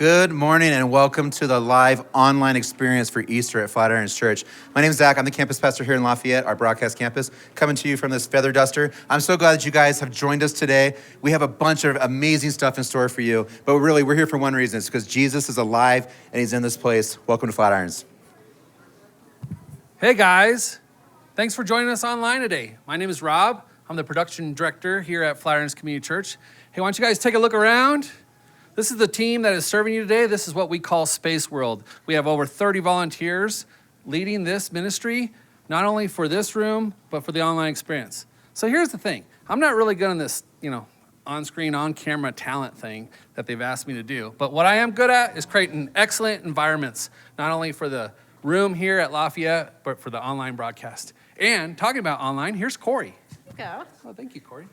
Good morning and welcome to the live online experience for Easter at Flatirons Church. My name is Zach. I'm the campus pastor here in Lafayette, our broadcast campus, coming to you from this feather duster. I'm so glad that you guys have joined us today. We have a bunch of amazing stuff in store for you, but really we're here for one reason. It's because Jesus is alive and he's in this place. Welcome to Flatirons. Hey guys, thanks for joining us online today. My name is Rob. I'm the production director here at Flatirons Community Church. Hey, why don't you guys take a look around? This is the team that is serving you today. This is what we call Space World. We have over 30 volunteers leading this ministry, not only for this room, but for the online experience. So here's the thing. I'm not really good on this, on-screen, on-camera talent thing that they've asked me to do. But what I am good at is creating excellent environments, not only for the room here at Lafayette, but for the online broadcast. And talking about online, here's Corey. Go. Oh, thank you, Corey.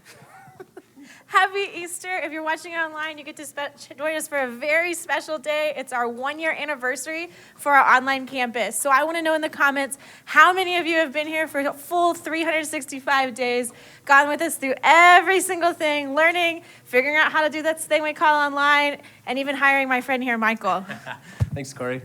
Happy Easter. If you're watching online, you get to join us for a very special day. It's our 1-year anniversary for our online campus. So I want to know in the comments, how many of you have been here for a full 365 days, gone with us through every single thing, learning, figuring out how to do that thing we call online, and even hiring my friend here, Michael. Thanks, Corey.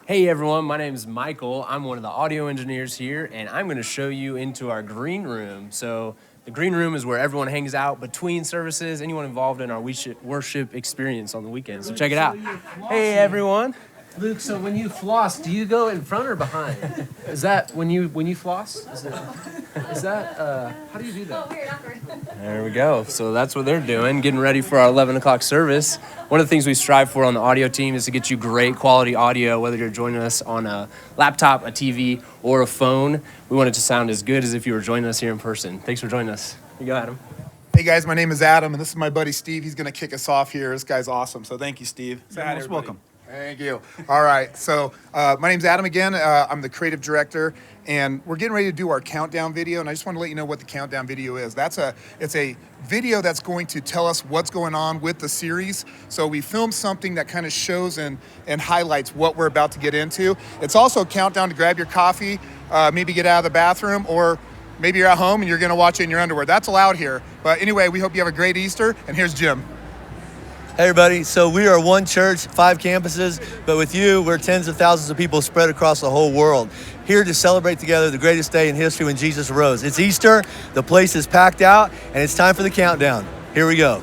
Hey everyone, my name is Michael. I'm one of the audio engineers here, and I'm going to show you into our green room. So the green room is where everyone hangs out between services, anyone involved in our worship experience on the weekend. So check it out. Hey everyone. Luke, so when you floss, do you go in front or behind? Is that when you floss? Is that how do you do that? Oh, weird, awkward. There we go. So that's what they're doing, getting ready for our 11 o'clock service. One of the things we strive for on the audio team is to get you great quality audio, whether you're joining us on a laptop, a TV, or a phone. We want it to sound as good as if you were joining us here in person. Thanks for joining us. Here you go, Adam. Hey guys, my name is Adam, and this is my buddy Steve. He's going to kick us off here. This guy's awesome, so thank you, Steve. You're most welcome. Thank you. All right, so my name's Adam again. I'm the creative director, and we're getting ready to do our countdown video, and I just want to let you know what the countdown video is. It's a video that's going to tell us what's going on with the series. So we filmed something that kind of shows and highlights what we're about to get into. It's also a countdown to grab your coffee, maybe get out of the bathroom, or maybe you're at home and you're going to watch it in your underwear. That's allowed here. But anyway, we hope you have a great Easter, and here's Jim. Hey everybody, so we are one church, 5 campuses, but with you, we're tens of thousands of people spread across the whole world, here to celebrate together the greatest day in history when Jesus arose. It's Easter, the place is packed out, and it's time for the countdown. Here we go.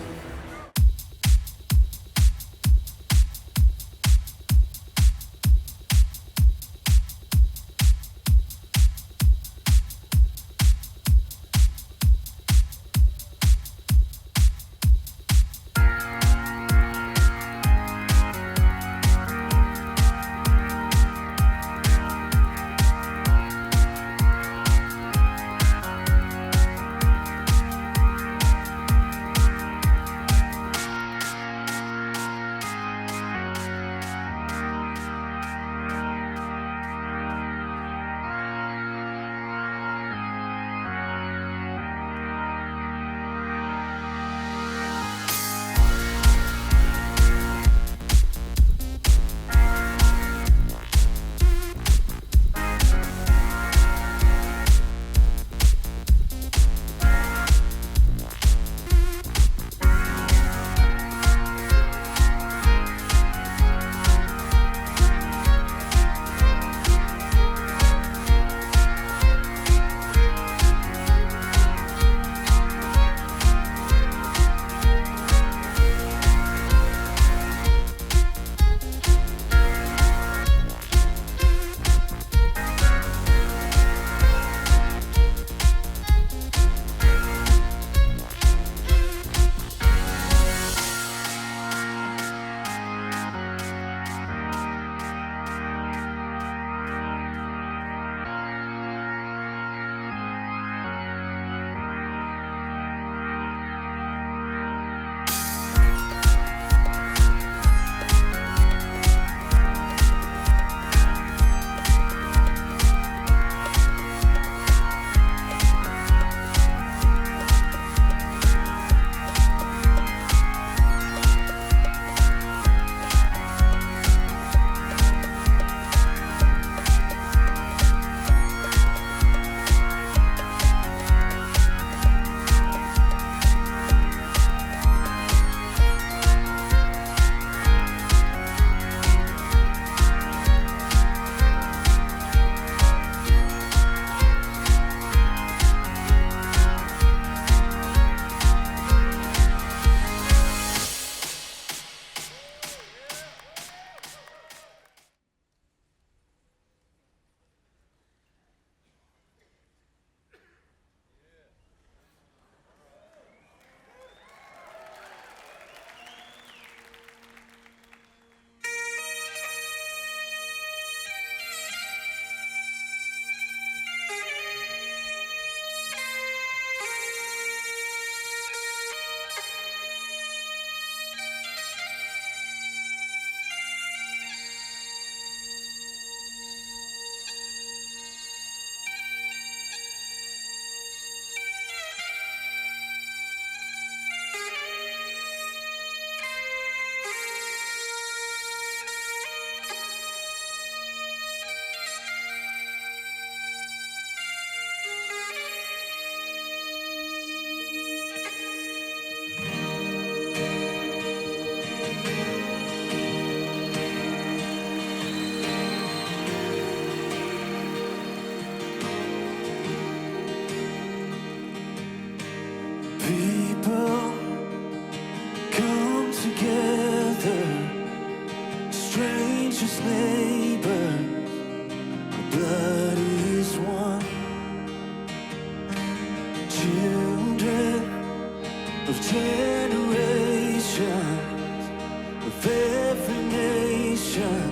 every nation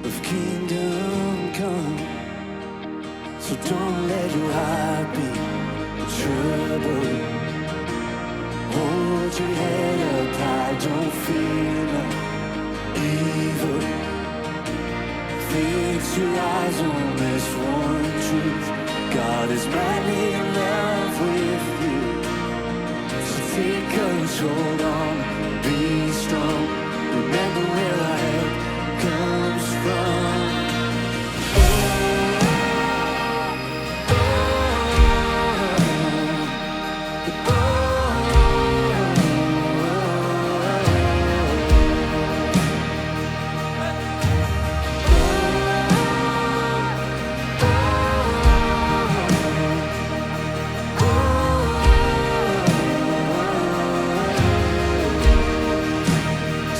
of kingdom come. So don't let your heart be troubled. Hold your head up high, don't fear no evil. Fix your eyes on this one truth: God is madly in love with you. So take control on, be strong. Remember where our help comes from.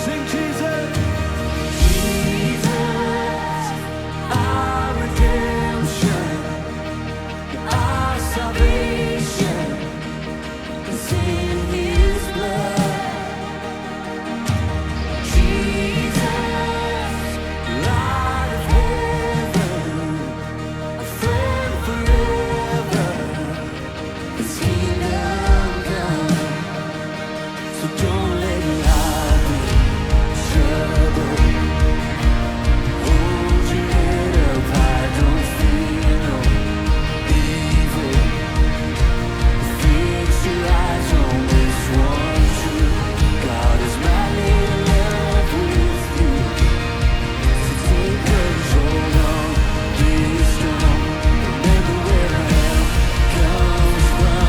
Sing Jesus. Jesus, our redemption, our salvation is in His blood. Jesus, light of heaven, a friend forever, His kingdom come. So don't let your heart be troubled. Hold your head up high, don't fear no evil. Fix your eyes on this one truth: God is madly in love with you. So take control now, be strong. Remember where our help comes from.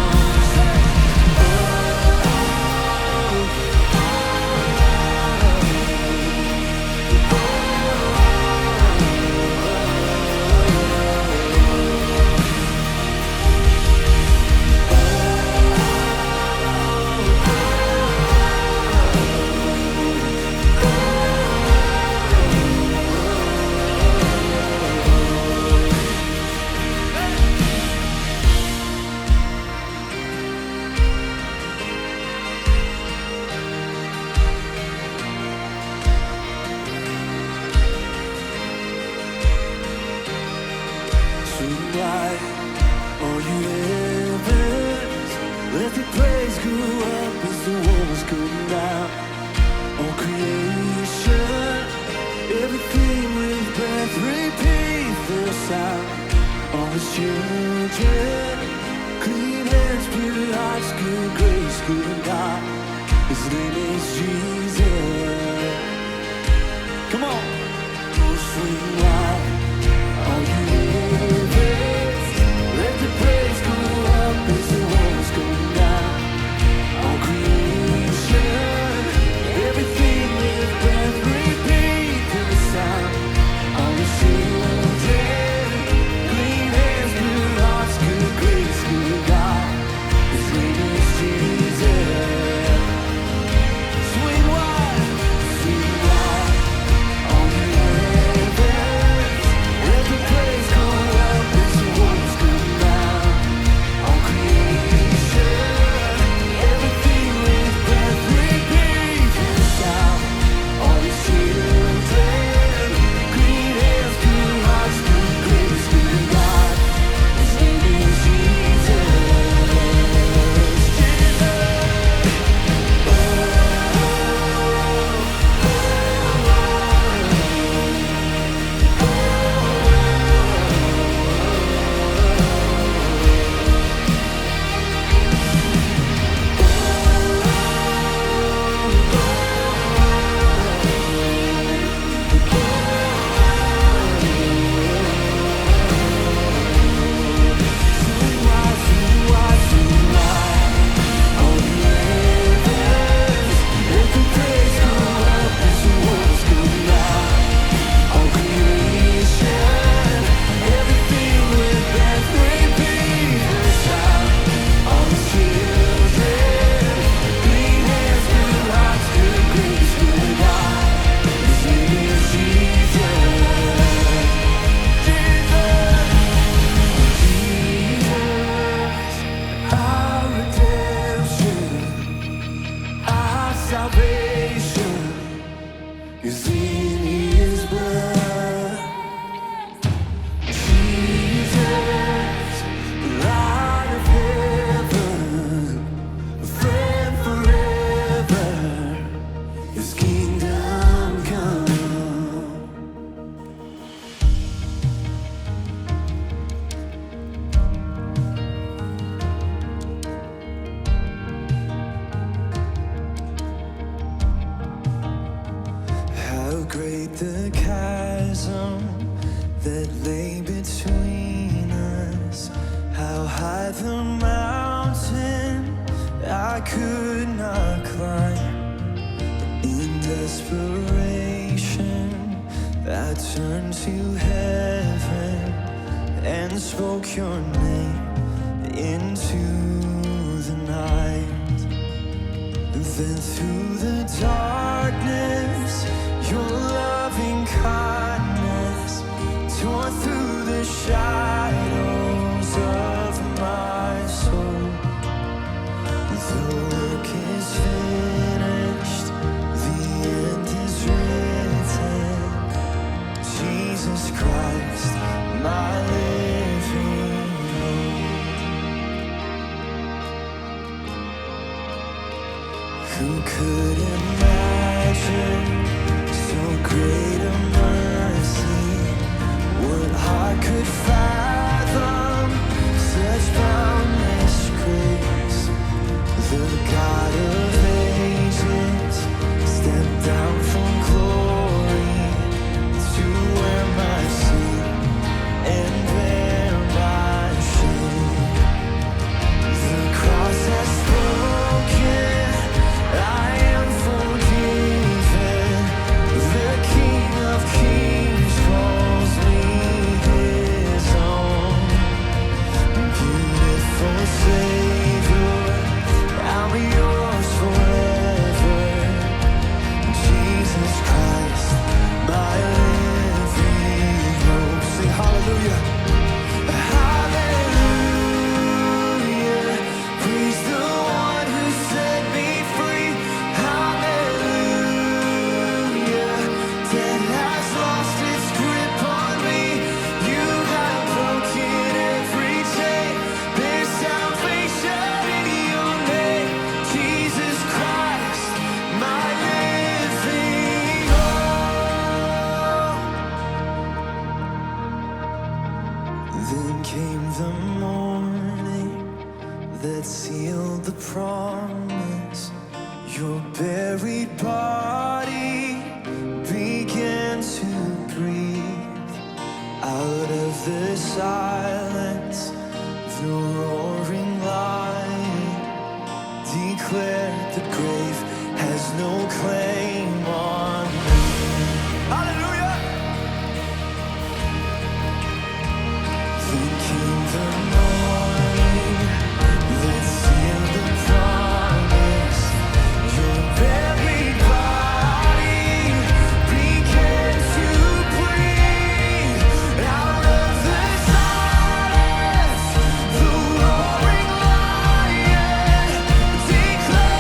Swing wide, all you heavens, let the praise go up as the walls come down. All creation, everything with breath, repeat the sound. All His children, clean hands, pure hearts, good grace, good God. His name is Jesus. Come on, oh swing wide. All you heavens, let the praise go up as the walls come down. All creation, everything with breath, repeat the sound. All His children, clean hands, pure hearts, good grace, good God. His name is Jesus. Swing wide, swing is in His blood. Jesus, light of heaven, friend forever, His kingdom come. How great the chasm that lay between us. How high the mountain I could not climb. In desperation, I turned to heaven and spoke your name into the night. Then through the darkness, your loving kindness tore through the shadows of my soul. The work is finished, the end is written. Jesus Christ, my living hope. Who could imagine so great a mercy? What heart could fathom such boundless grace? The God of ages stepped down from glory to wear my sin and bear my shame. The cross has spoken, I am forgiven. The King of Kings calls me His own. Beautiful Savior, I'm yours forever. Jesus Christ, my living hope. Sing hallelujah. Hallelujah, praise the one who set me free. Hallelujah, death has lost its grip on me. You have broken every chain. There's salvation in your name, Jesus Christ, my living hope. Then came the morning that sealed the promise. Your buried body began to breathe. Out of the silence, the roaring lion declared the grave has no claim on me. Hallelujah! Then came the morning that sealed the promise. Your buried body began to breathe. Out of the silence, the roaring lion declared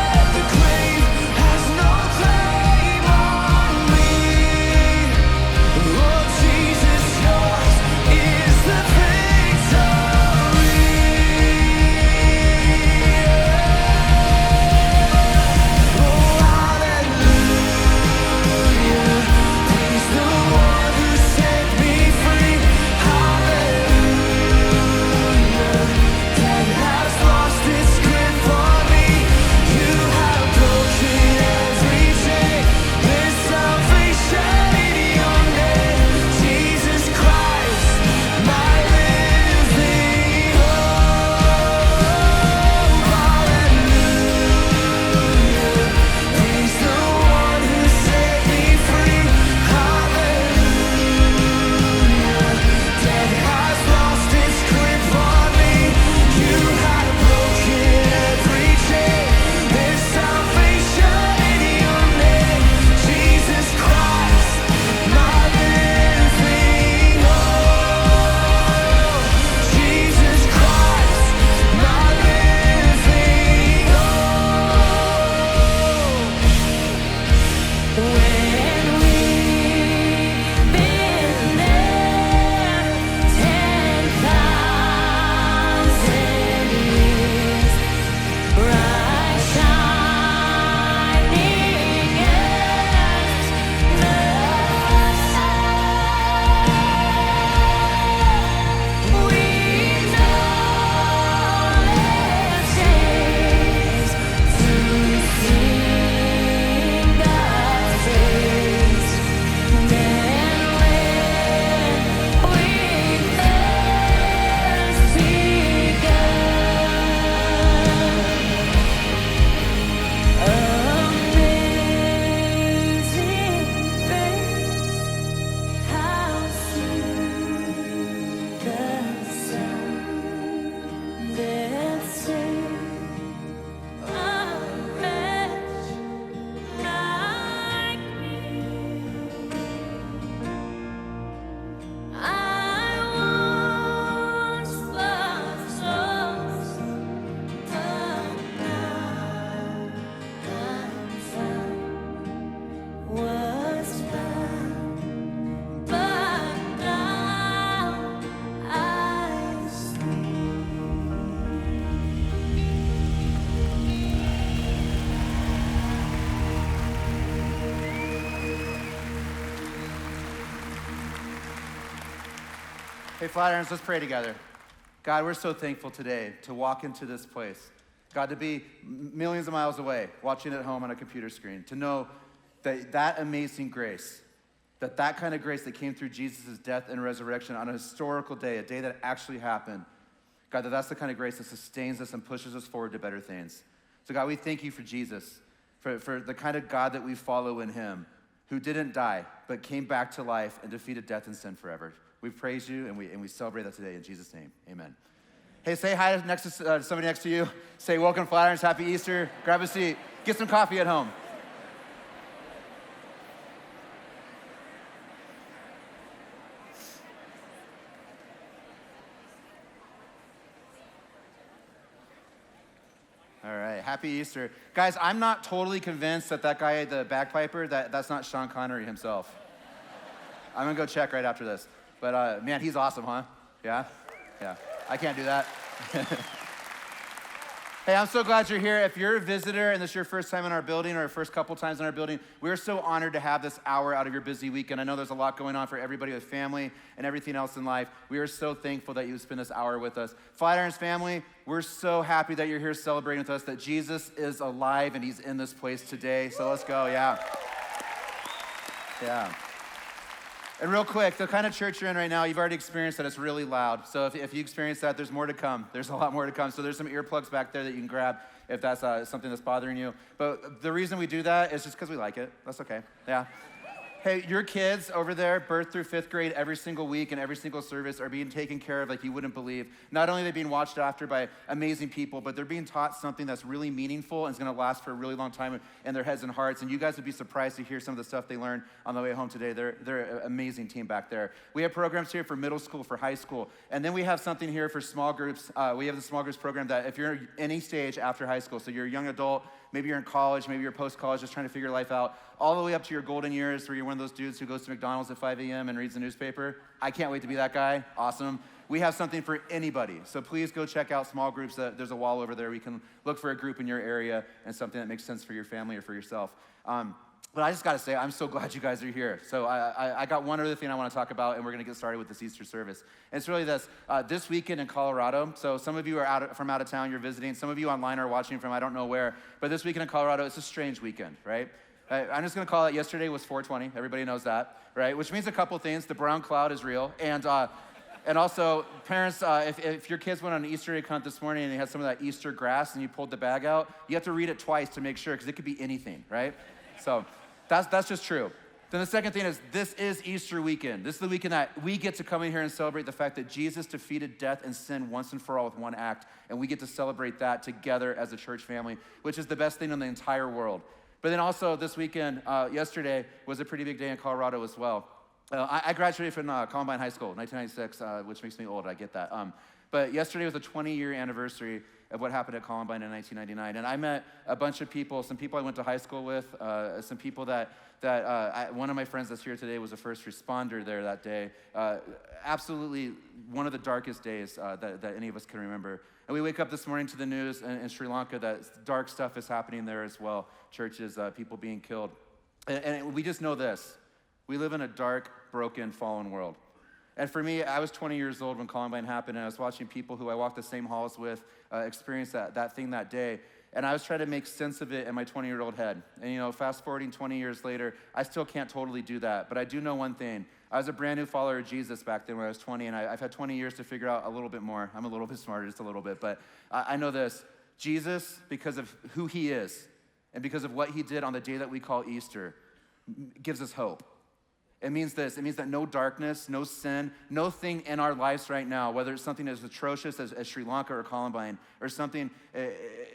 Hey, Flatirons, let's pray together. God, we're so thankful today to walk into this place. God, to be millions of miles away, watching at home on a computer screen, to know that amazing grace, that kind of grace that came through Jesus' death and resurrection on a historical day, a day that actually happened. God, that's the kind of grace that sustains us and pushes us forward to better things. So God, we thank you for Jesus, for the kind of God that we follow in him, who didn't die, but came back to life and defeated death and sin forever. We praise you and we celebrate that today in Jesus' name, amen. Hey, say hi next to somebody next to you. Say, welcome Flatirons, happy Easter. Grab a seat, get some coffee at home. All right, happy Easter. Guys, I'm not totally convinced that guy, the bagpiper, that's not Sean Connery himself. I'm gonna go check right after this. But man, he's awesome, huh? Yeah? Yeah, I can't do that. Hey, I'm so glad you're here. If you're a visitor and this is your first time in our building or first couple times in our building, we're so honored to have this hour out of your busy weekend. I know there's a lot going on for everybody with family and everything else in life. We are so thankful that you spend this hour with us. Flatirons family, we're so happy that you're here celebrating with us, that Jesus is alive and he's in this place today. So let's go, yeah. Yeah. And real quick, the kind of church you're in right now, you've already experienced that it's really loud. So if you experience that, there's more to come. There's a lot more to come. So there's some earplugs back there that you can grab if that's something that's bothering you. But the reason we do that is just because we like it. That's okay, yeah. Hey, your kids over there, birth through fifth grade, every single week and every single service are being taken care of like you wouldn't believe. Not only are they being watched after by amazing people, but they're being taught something that's really meaningful and is gonna last for a really long time in their heads and hearts. And you guys would be surprised to hear some of the stuff they learned on the way home today. They're an amazing team back there. We have programs here for middle school, for high school. And then we have something here for small groups. We have the small groups program that if you're any stage after high school, so you're a young adult, maybe you're in college, maybe you're post-college, just trying to figure life out, all the way up to your golden years where you're one of those dudes who goes to McDonald's at 5 a.m. and reads the newspaper. I can't wait to be that guy. Awesome. We have something for anybody. So please go check out small groups. There's a wall over there. We can look for a group in your area and something that makes sense for your family or for yourself. But I just gotta say, I'm so glad you guys are here. So I got one other thing I wanna talk about, and we're gonna get started with this Easter service. And it's really this weekend in Colorado. So some of you are from out of town, you're visiting. Some of you online are watching from I don't know where. But this weekend in Colorado, it's a strange weekend, right? I'm just gonna call it, yesterday was 420, everybody knows that, right? Which means a couple things, the brown cloud is real, and also, parents, if your kids went on an Easter egg hunt this morning and they had some of that Easter grass and you pulled the bag out, you have to read it twice to make sure, because it could be anything, right? So that's just true. Then the second thing is, this is Easter weekend. This is the weekend that we get to come in here and celebrate the fact that Jesus defeated death and sin once and for all with one act, and we get to celebrate that together as a church family, which is the best thing in the entire world. But then also this weekend, yesterday was a pretty big day in Colorado as well. I graduated from Columbine High School, 1996, which makes me old, I get that. But yesterday was the 20-year anniversary of what happened at Columbine in 1999. And I met a bunch of people, some people I went to high school with, some people one of my friends that's here today was a first responder there that day. Absolutely one of the darkest days that any of us can remember. And we wake up this morning to the news in Sri Lanka that dark stuff is happening there as well. Churches, people being killed. And we just know this. We live in a dark, broken, fallen world. And for me, I was 20 years old when Columbine happened, and I was watching people who I walked the same halls with experience that thing that day. And I was trying to make sense of it in my 20-year-old head. And fast forwarding 20 years later, I still can't totally do that. But I do know one thing. I was a brand new follower of Jesus back then when I was 20, and I've had 20 years to figure out a little bit more. I'm a little bit smarter, just a little bit. But I know this. Jesus, because of who he is, and because of what he did on the day that we call Easter, gives us hope. It means this. It means that no darkness, no sin, no thing in our lives right now, whether it's something as atrocious as Sri Lanka or Columbine, or something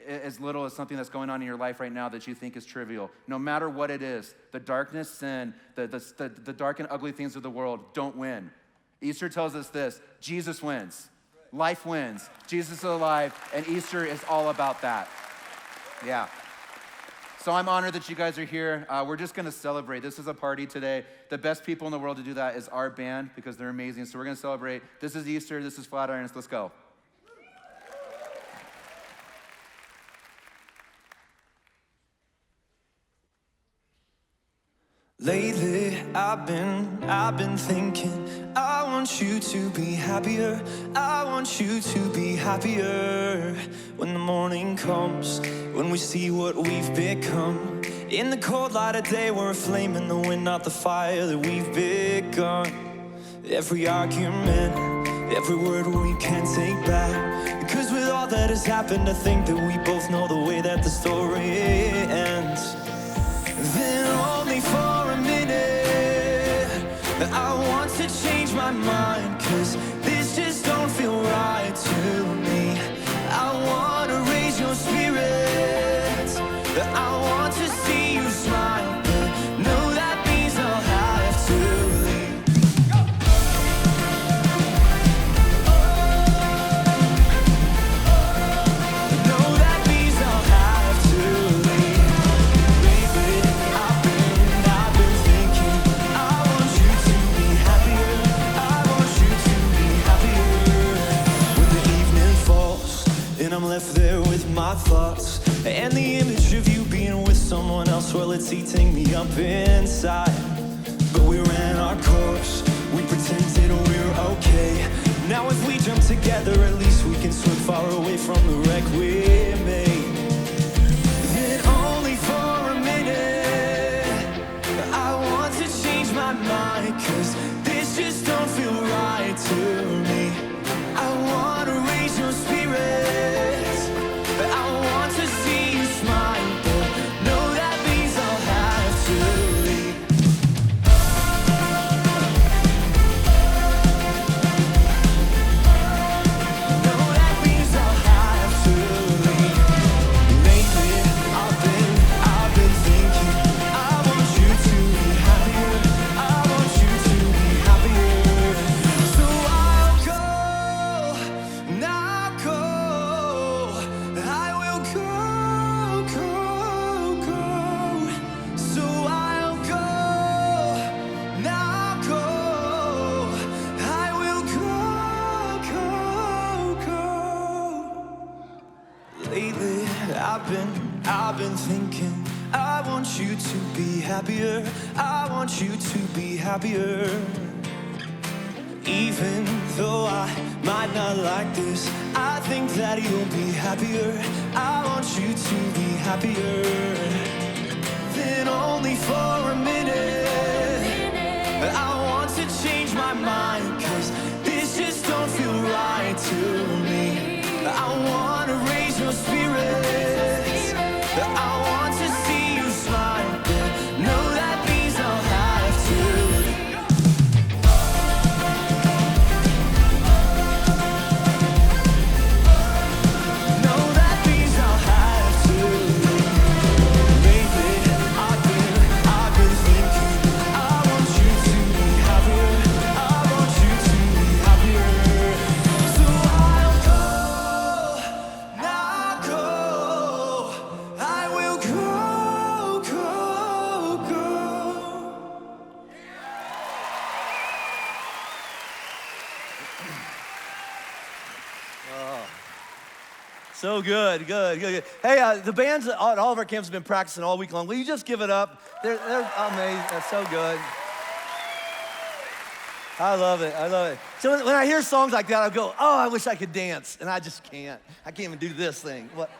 as little as something that's going on in your life right now that you think is trivial, no matter what it is, the darkness, sin, the dark and ugly things of the world don't win. Easter tells us this: Jesus wins. Life wins. Jesus is alive, and Easter is all about that. Yeah. So I'm honored that you guys are here. We're just gonna celebrate. This is a party today. The best people in the world to do that is our band, because they're amazing. So we're gonna celebrate. This is Easter, this is Flatirons, let's go. Lately, I've been thinking, I want you to be happier. I want you to be happier. When the morning comes, when we see what we've become. In the cold light of day, we're a flame in the wind, not the fire that we've begun. Every argument, every word we can't take back. Because with all that has happened, I think that we both know the way that the story ends. Then only for a minute I want to change my mind, 'cause this just don't feel right to me. I want to raise your spirits, I want to see you smile, but no, that means I'll have to leave. No, that means I'll have to leave. Lately, I've been thinking, I want you to be happier. I want you to be happier. When the evening falls and I'm left there with my thoughts, and the image of you being with someone else, well, it's eating me up inside. But we ran our course, we pretended we're okay. Now if we jump together, at least we can swim far away from the wreck we made. Then only for a minute I want to change my mind, 'cause this just don't feel right to me. I want to raise your spirits, I want to see you smile, but no, that means I'll have to leave. No, that means I'll have to leave. Lately, I've been thinking, I want you to be happier. I want you to be happier. So I'll go, now go. I will go. So I'll go, now go. I will go. Lately, I've been thinking, I want you to be happier. I want you to be happier. Even though I might not like this, I think that you'll be happier. I want you to be happier. Then only for a minute I want to change my mind, 'cause this just don't feel right to me. I want to raise your spirits, I want to see you smile, but no, that means I'll have to leave. No, that means I'll have to leave. Lately, I've been thinking, I want you to be happier. I want you to be happier. So I'll go, now go. I will go. So good. Hey, the bands at all of our camps have been practicing all week long. Will you just give it up? They're amazing. That's so good. I love it. So when I hear songs like that, I go, oh, I wish I could dance, and I just can't. I can't even do this thing. What?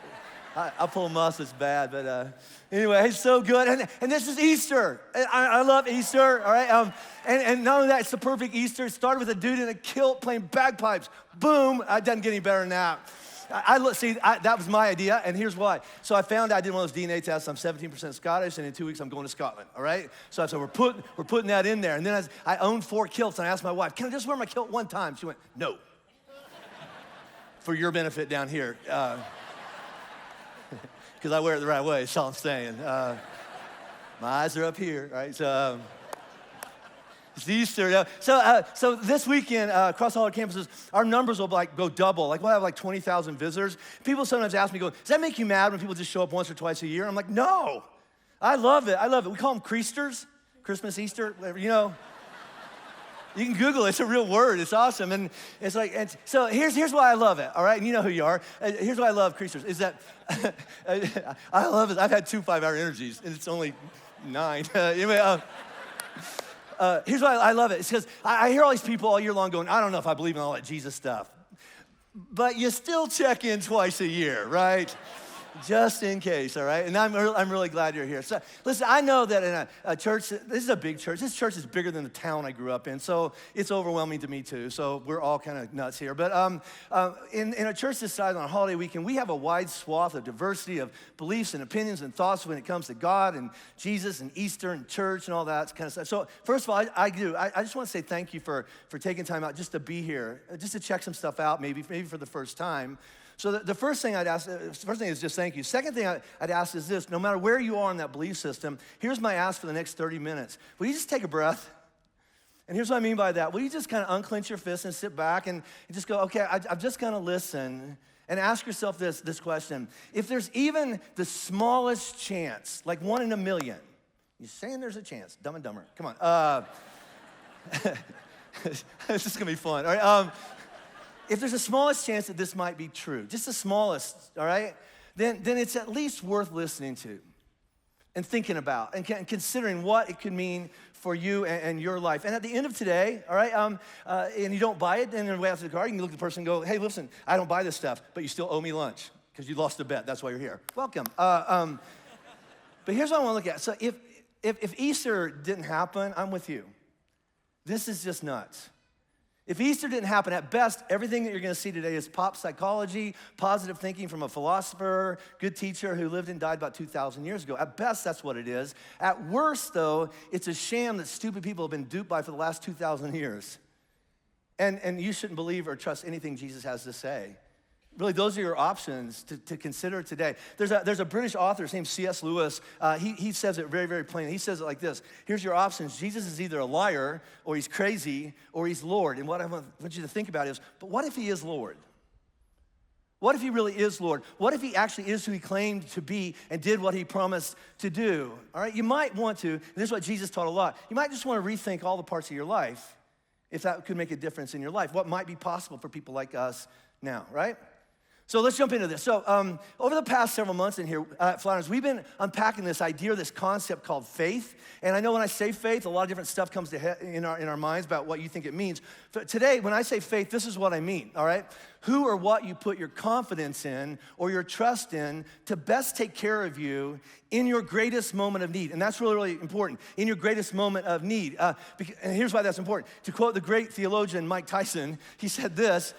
I pull muscles bad, but anyway, it's so good. And this is Easter. I love Easter, all right? And not only that, it's the perfect Easter. It started with a dude in a kilt playing bagpipes. Boom, it doesn't get any better than that. That was my idea, and here's why. So I found I did one of those DNA tests. I'm 17% Scottish, and in 2 weeks I'm going to Scotland, all right? So I said, we're putting that in there. And then I owned 4 kilts, and I asked my wife, can I just wear my kilt one time? She went, no. For your benefit down here. Because I wear it the right way, that's all I'm saying. My eyes are up here, right? So it's Easter. So this weekend, across all our campuses, our numbers will go double. Like we'll have 20,000 visitors. People sometimes ask me, does that make you mad when people just show up once or twice a year? I'm like, no. I love it. We call them Creasters, Christmas, Easter, whatever, you know. You can Google it. It's a real word. It's awesome. And it's so here's why I love it, all right? And you know who you are. Here's why I love Creasters, is that I love it. I've had 2 5-hour energies, and it's only 9. Anyway, here's why I love it. It's because I hear all these people all year long going, I don't know if I believe in all that Jesus stuff. But you still check in twice a year, right? Just in case, all right? And I'm really glad you're here. So listen, I know that in a church, this is a big church. This church is bigger than the town I grew up in, so it's overwhelming to me too. So we're all kind of nuts here. But in a church this size on a holiday weekend, we have a wide swath of diversity of beliefs and opinions and thoughts when it comes to God and Jesus and Easter and church and all that kind of stuff. So first of all, I just want to say thank you for taking time out just to be here, just to check some stuff out, maybe for the first time. So the first thing is just thank you. Second thing I'd ask is this: no matter where you are in that belief system, here's my ask for the next 30 minutes. Will you just take a breath? And here's what I mean by that. Will you just kind of unclench your fist and sit back and just go, okay, I'm just gonna listen and ask yourself this question. If there's even the smallest chance, like 1 in a million, you're saying there's a chance, Dumb and Dumber, come on. This is gonna be fun, all right? If there's the smallest chance that this might be true, just the smallest, all right, then it's at least worth listening to and thinking about and considering what it could mean for you and your life. And at the end of today, all right, and you don't buy it, then on the way out to the car, you can look at the person and go, hey, listen, I don't buy this stuff, but you still owe me lunch because you lost a bet. That's why you're here. Welcome. But here's what I want to look at. So if Easter didn't happen, I'm with you. This is just nuts. If Easter didn't happen, at best, everything that you're gonna see today is pop psychology, positive thinking from a philosopher, good teacher who lived and died about 2,000 years ago. At best, that's what it is. At worst, though, it's a sham that stupid people have been duped by for the last 2,000 years. And you shouldn't believe or trust anything Jesus has to say. Really, those are your options to consider today. There's a British author, his name's C.S. Lewis. He says it very, very plainly. He says it like this: here's your options. Jesus is either a liar, or he's crazy, or he's Lord. And what I want you to think about is, but what if he is Lord? What if he really is Lord? What if he actually is who he claimed to be and did what he promised to do? All right, you might want to, and this is what Jesus taught a lot, you might just want to rethink all the parts of your life if that could make a difference in your life. What might be possible for people like us now, right? So let's jump into this. So over the past several months in here at Flatirons, we've been unpacking this idea, this concept called faith. And I know when I say faith, a lot of different stuff comes in our minds about what you think it means. But today, when I say faith, this is what I mean, all right? Who or what you put your confidence in or your trust in to best take care of you in your greatest moment of need. And that's really, really important, in your greatest moment of need. And here's why that's important. To quote the great theologian Mike Tyson, he said this: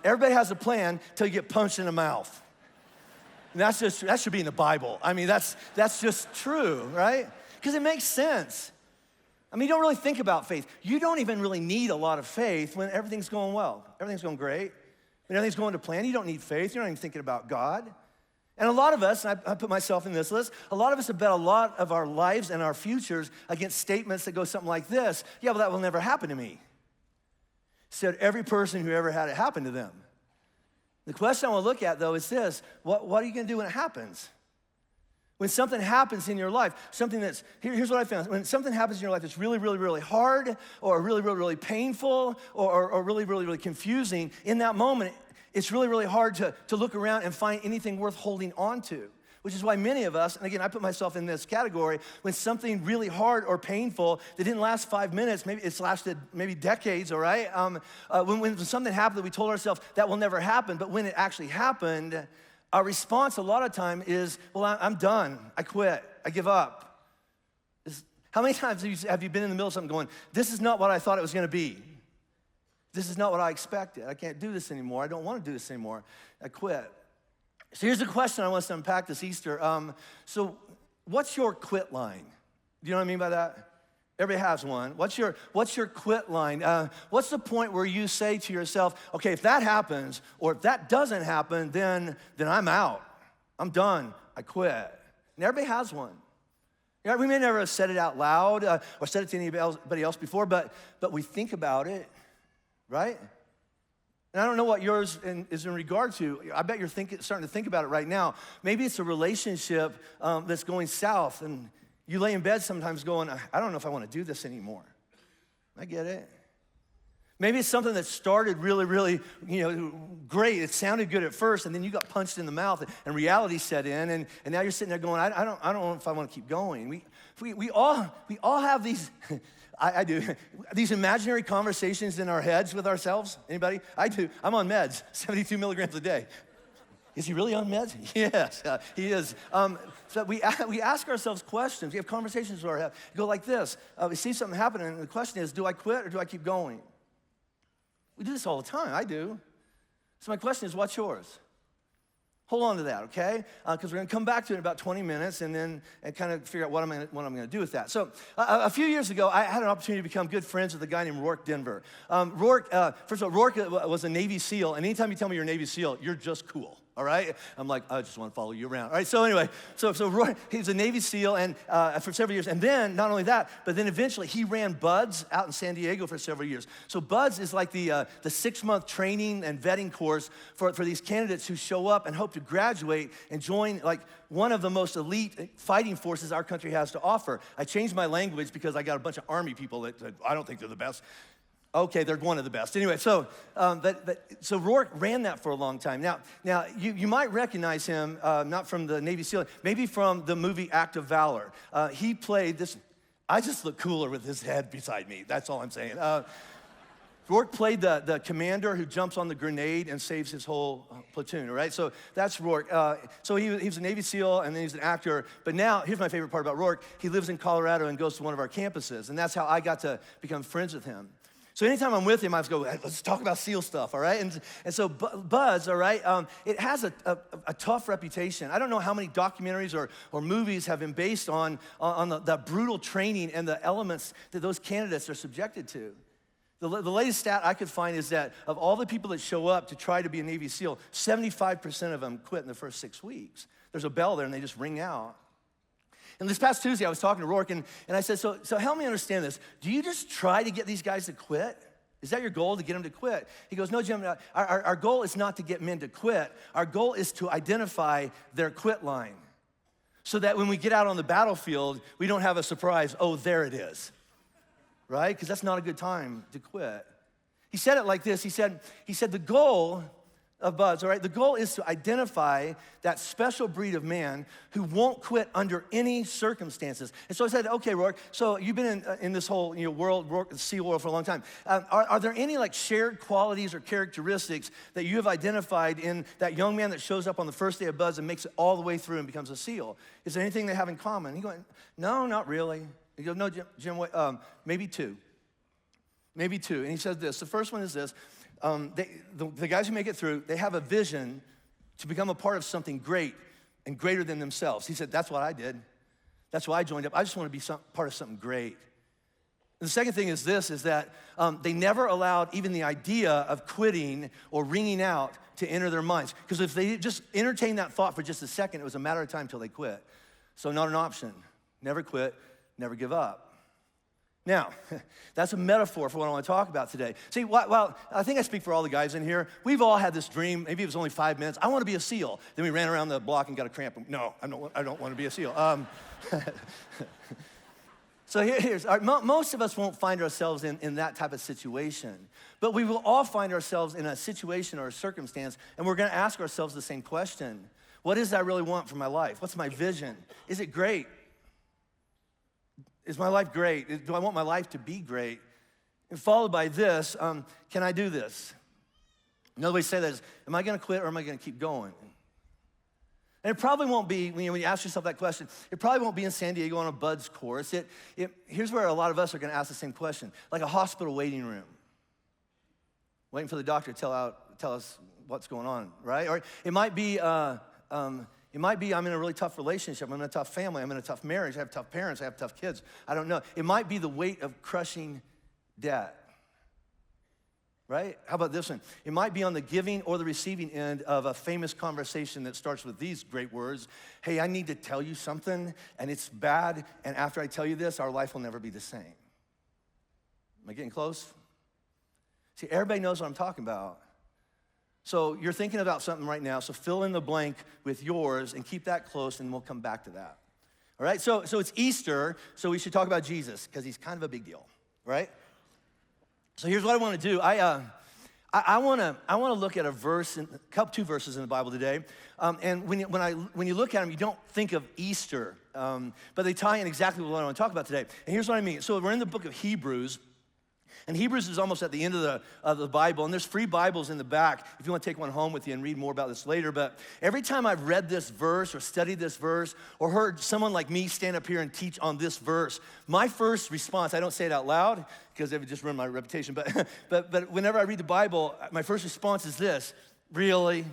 everybody has a plan till you get punched in the mouth. And that should be in the Bible. I mean, that's just true, right? Because it makes sense. I mean, you don't really think about faith. You don't even really need a lot of faith when everything's going well. Everything's going great. When everything's going to plan, you don't need faith. You're not even thinking about God. And a lot of us, and I put myself in this list, a lot of us have bet a lot of our lives and our futures against statements that go something like this: yeah, well, that will never happen to me. Said every person who ever had it happen to them. The question I want to look at, though, is this: what are you going to do when it happens? When something happens in your life, something that's, here's what I found. When something happens in your life that's really, really, really hard, or really, really, really painful, or really, really, really confusing, in that moment, it's really, really hard to look around and find anything worth holding on to. Which is why many of us, and again, I put myself in this category, when something really hard or painful that didn't last 5 minutes, maybe it's lasted maybe decades, all right? When something happened that we told ourselves that will never happen, but when it actually happened, our response a lot of time is, well, I'm done, I quit, I give up. How many times have you been in the middle of something going, this is not what I thought it was gonna be. This is not what I expected. I can't do this anymore. I don't wanna do this anymore. I quit. So here's the question I want us to unpack this Easter. So what's your quit line? Do you know what I mean by that? Everybody has one. What's your quit line? What's the point where you say to yourself, okay, if that happens, or if that doesn't happen, then I'm out. I'm done. I quit. And everybody has one. You know, we may never have said it out loud or said it to anybody else before, but we think about it, right? And I don't know what yours is in regard to. I bet you're starting to think about it right now. Maybe it's a relationship that's going south, and you lay in bed sometimes going, I don't know if I want to do this anymore. I get it. Maybe it's something that started really, really, great. It sounded good at first, and then you got punched in the mouth, and reality set in, and now you're sitting there going, I don't know if I want to keep going. We all have these I do. These imaginary conversations in our heads with ourselves, anybody? I do. I'm on meds, 72 milligrams a day. Is he really on meds? Yes, he is. So we ask ourselves questions. We have conversations with our head. You go like this. We see something happening, and the question is, do I quit or do I keep going? We do this all the time. I do. So my question is, what's yours? Hold on to that, okay? Because we're going to come back to it in about 20 minutes and kind of figure out what I'm going to do with that. So a few years ago, I had an opportunity to become good friends with a guy named Rourke Denver. Rourke was a Navy SEAL, and anytime you tell me you're a Navy SEAL, you're just cool, all right? I'm like, I just want to follow you around. All right, so anyway, so Rourke, he's a Navy SEAL and for several years. And then, not only that, but then eventually he ran BUDS out in San Diego for several years. So BUDS is like the 6-month training and vetting course for these candidates who show up and hope to graduate and join like one of the most elite fighting forces our country has to offer. I changed my language because I got a bunch of Army people that I don't think they're the best. Okay, they're one of the best. Anyway, so Rourke ran that for a long time. Now you might recognize him, not from the Navy SEAL, maybe from the movie Act of Valor. He played this, I just look cooler with his head beside me. That's all I'm saying. Rourke played the commander who jumps on the grenade and saves his whole platoon, all right? So that's Rourke. So he was a Navy SEAL and then he's an actor. But now, here's my favorite part about Rourke. He lives in Colorado and goes to one of our campuses. And that's how I got to become friends with him. So anytime I'm with him, I just go, hey, let's talk about SEAL stuff, all right? And so BUDS, all right, it has a tough reputation. I don't know how many documentaries or movies have been based on the brutal training and the elements that those candidates are subjected to. The latest stat I could find is that of all the people that show up to try to be a Navy SEAL, 75% of them quit in the first 6 weeks. There's a bell there and they just ring out. And this past Tuesday, I was talking to Rourke and I said, so help me understand this. Do you just try to get these guys to quit? Is that your goal, to get them to quit? He goes, no, Jim, our goal is not to get men to quit. Our goal is to identify their quit line so that when we get out on the battlefield, we don't have a surprise, oh, there it is. Right? Because that's not a good time to quit. He said it like this. He said the goal of BUDS, all right, the goal is to identify that special breed of man who won't quit under any circumstances. And so I said, okay, Rourke, so you've been in this whole world, SEAL world for a long time. Are there any like shared qualities or characteristics that you have identified in that young man that shows up on the first day of BUDS and makes it all the way through and becomes a SEAL? Is there anything they have in common? He goes, no, not really. He goes, no, Jim, maybe two. Maybe two. And he says this. The first one is this. The guys who make it through, they have a vision to become a part of something great and greater than themselves. He said, that's what I did. That's why I joined up. I just want to be part of something great. And the second thing is this, is that they never allowed even the idea of quitting or ringing out to enter their minds. Because if they just entertained that thought for just a second, it was a matter of time till they quit. So not an option. Never quit. Never give up. Now, that's a metaphor for what I want to talk about today. See, well, I think I speak for all the guys in here. We've all had this dream. Maybe it was only 5 minutes. I want to be a SEAL. Then we ran around the block and got a cramp. No, I don't want to be a SEAL. So here's most of us won't find ourselves in that type of situation. But we will all find ourselves in a situation or a circumstance, and we're going to ask ourselves the same question. What is it I really want for my life? What's my vision? Is it great? Is my life great? Do I want my life to be great? And followed by this, can I do this? Another way to say that is, am I going to quit or am I going to keep going? And it probably won't be, when you ask yourself that question, it probably won't be in San Diego on a BUDS course. Here's where a lot of us are going to ask the same question, like a hospital waiting room, waiting for the doctor to tell us what's going on, right? Or it might be, I'm in a really tough relationship. I'm in a tough family. I'm in a tough marriage. I have tough parents. I have tough kids. I don't know. It might be the weight of crushing debt, right? How about this one? It might be on the giving or the receiving end of a famous conversation that starts with these great words. Hey, I need to tell you something, and it's bad, and after I tell you this, our life will never be the same. Am I getting close? See, everybody knows what I'm talking about. So you're thinking about something right now, so fill in the blank with yours and keep that close and we'll come back to that. All right, so it's Easter, so we should talk about Jesus because he's kind of a big deal, right? So here's what I want to do. I I want to look at a verse, two verses in the Bible today, and when you look at them, you don't think of Easter, but they tie in exactly with what I want to talk about today. And here's what I mean. So we're in the book of Hebrews. And Hebrews is almost at the end of the Bible, and there's free Bibles in the back if you want to take one home with you and read more about this later. But every time I've read this verse or studied this verse or heard someone like me stand up here and teach on this verse, my first response, I don't say it out loud because it would just ruin my reputation, but whenever I read the Bible, my first response is this: really?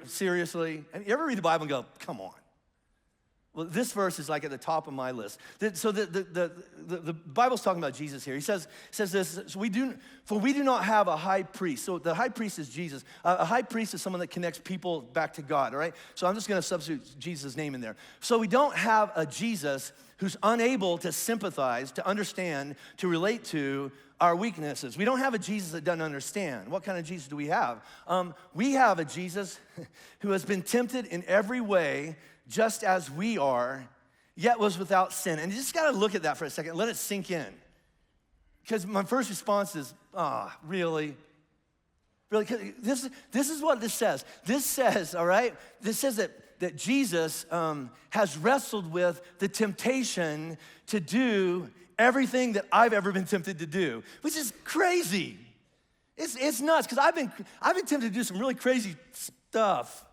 Seriously? And you ever read the Bible and go, come on? Well, this verse is like at the top of my list. So the Bible's talking about Jesus here. He says this: so we do not have a high priest. So the high priest is Jesus. A high priest is someone that connects people back to God. All right. So I'm just going to substitute Jesus' name in there. So we don't have a Jesus who's unable to sympathize, to understand, to relate to our weaknesses. We don't have a Jesus that doesn't understand. What kind of Jesus do we have? We have a Jesus who has been tempted in every way, just as we are, yet was without sin. And you just gotta look at that for a second, let it sink in. Because my first response is, really? Really? This is what this says. This says, all right, this says that Jesus has wrestled with the temptation to do everything that I've ever been tempted to do, which is crazy. It's nuts, because I've been tempted to do some really crazy stuff,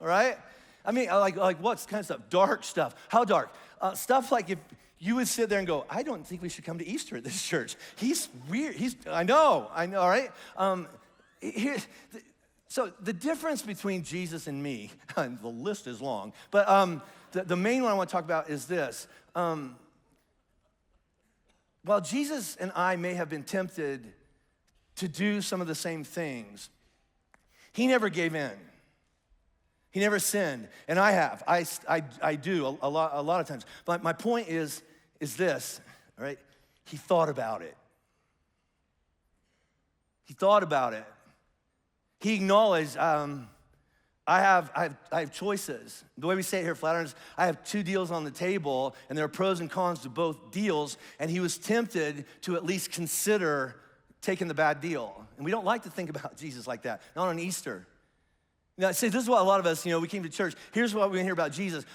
all right? I mean, like what kind of stuff? Dark stuff. How dark? Stuff like if you would sit there and go, I don't think we should come to Easter at this church. He's weird. I know, all right? So the difference between Jesus and me, and the list is long, but the main one I want to talk about is this. While Jesus and I may have been tempted to do some of the same things, he never gave in. He never sinned, and I have. I do a lot of times. But my point is this, all right? He thought about it. He thought about it. He acknowledged, I have choices. The way we say it here at Flatirons, I have two deals on the table, and there are pros and cons to both deals, and he was tempted to at least consider taking the bad deal. And we don't like to think about Jesus like that, not on Easter. Now, see, this is what a lot of us, we came to church. Here's what we hear about Jesus.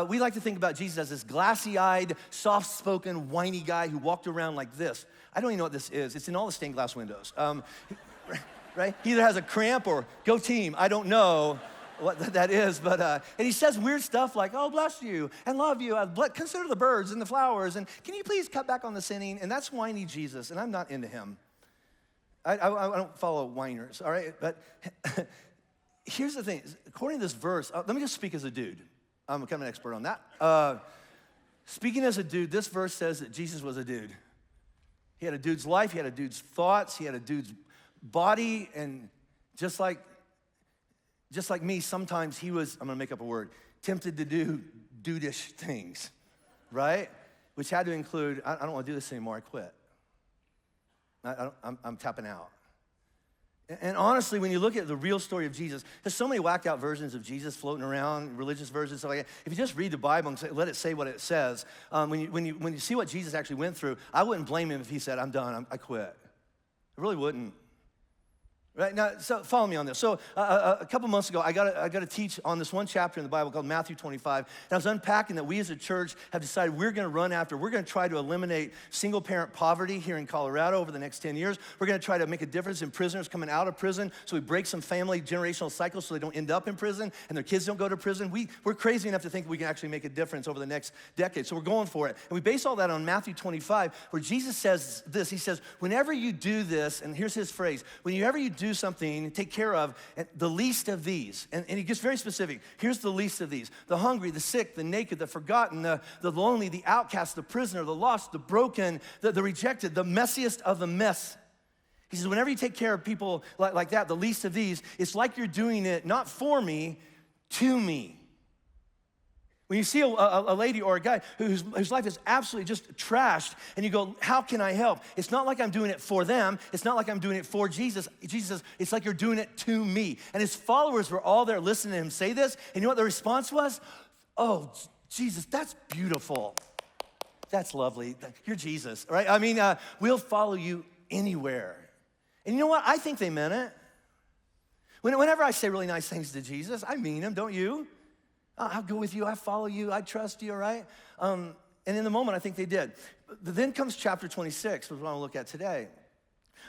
We like to think about Jesus as this glassy-eyed, soft-spoken, whiny guy who walked around like this. I don't even know what this is. It's in all the stained glass windows, right? He either has a cramp or go team. I don't know what that is, but, and he says weird stuff like, oh, bless you and love you. Consider the birds and the flowers, and can you please cut back on the sinning? And that's whiny Jesus, and I'm not into him. I don't follow whiners, all right? But here's the thing. According to this verse, let me just speak as a dude. I'm kind of an expert on that. Speaking as a dude, this verse says that Jesus was a dude. He had a dude's life. He had a dude's thoughts. He had a dude's body. And just like me, sometimes he was, I'm going to make up a word, tempted to do dudish things, right? Which had to include, I don't want to do this anymore. I quit. I'm tapping out. And honestly, when you look at the real story of Jesus, there's so many whacked out versions of Jesus floating around, religious versions, stuff like that. If you just read the Bible and let it say what it says, when you see what Jesus actually went through, I wouldn't blame him if he said, I'm done, I quit. I really wouldn't. Right now, so follow me on this. So a couple months ago, I got to teach on this one chapter in the Bible called Matthew 25. And I was unpacking that we as a church have decided we're going to try to eliminate single parent poverty here in Colorado over the next 10 years. We're going to try to make a difference in prisoners coming out of prison. So we break some family generational cycles so they don't end up in prison and their kids don't go to prison. We're crazy enough to think we can actually make a difference over the next decade. So we're going for it. And we base all that on Matthew 25, where Jesus says this. He says, whenever you do this, and here's his phrase, whenever you do something, take care of the least of these. And he gets very specific. Here's the least of these: the hungry, the sick, the naked, the forgotten, the lonely, the outcast, the prisoner, the lost, the broken, the rejected, the messiest of the mess. He says, whenever you take care of people like that, the least of these, it's like you're doing it not for me, to me. When you see a lady or a guy whose life is absolutely just trashed, and you go, how can I help? It's not like I'm doing it for them. It's not like I'm doing it for Jesus. Jesus says, it's like you're doing it to me. And his followers were all there listening to him say this. And you know what the response was? Oh, Jesus, that's beautiful. That's lovely. You're Jesus, right? I mean, we'll follow you anywhere. And you know what? I think they meant it. Whenever I say really nice things to Jesus, I mean them, don't you? I'll go with you, I follow you, I trust you, all right? And in the moment, I think they did. But then comes chapter 26, which I want to look at today.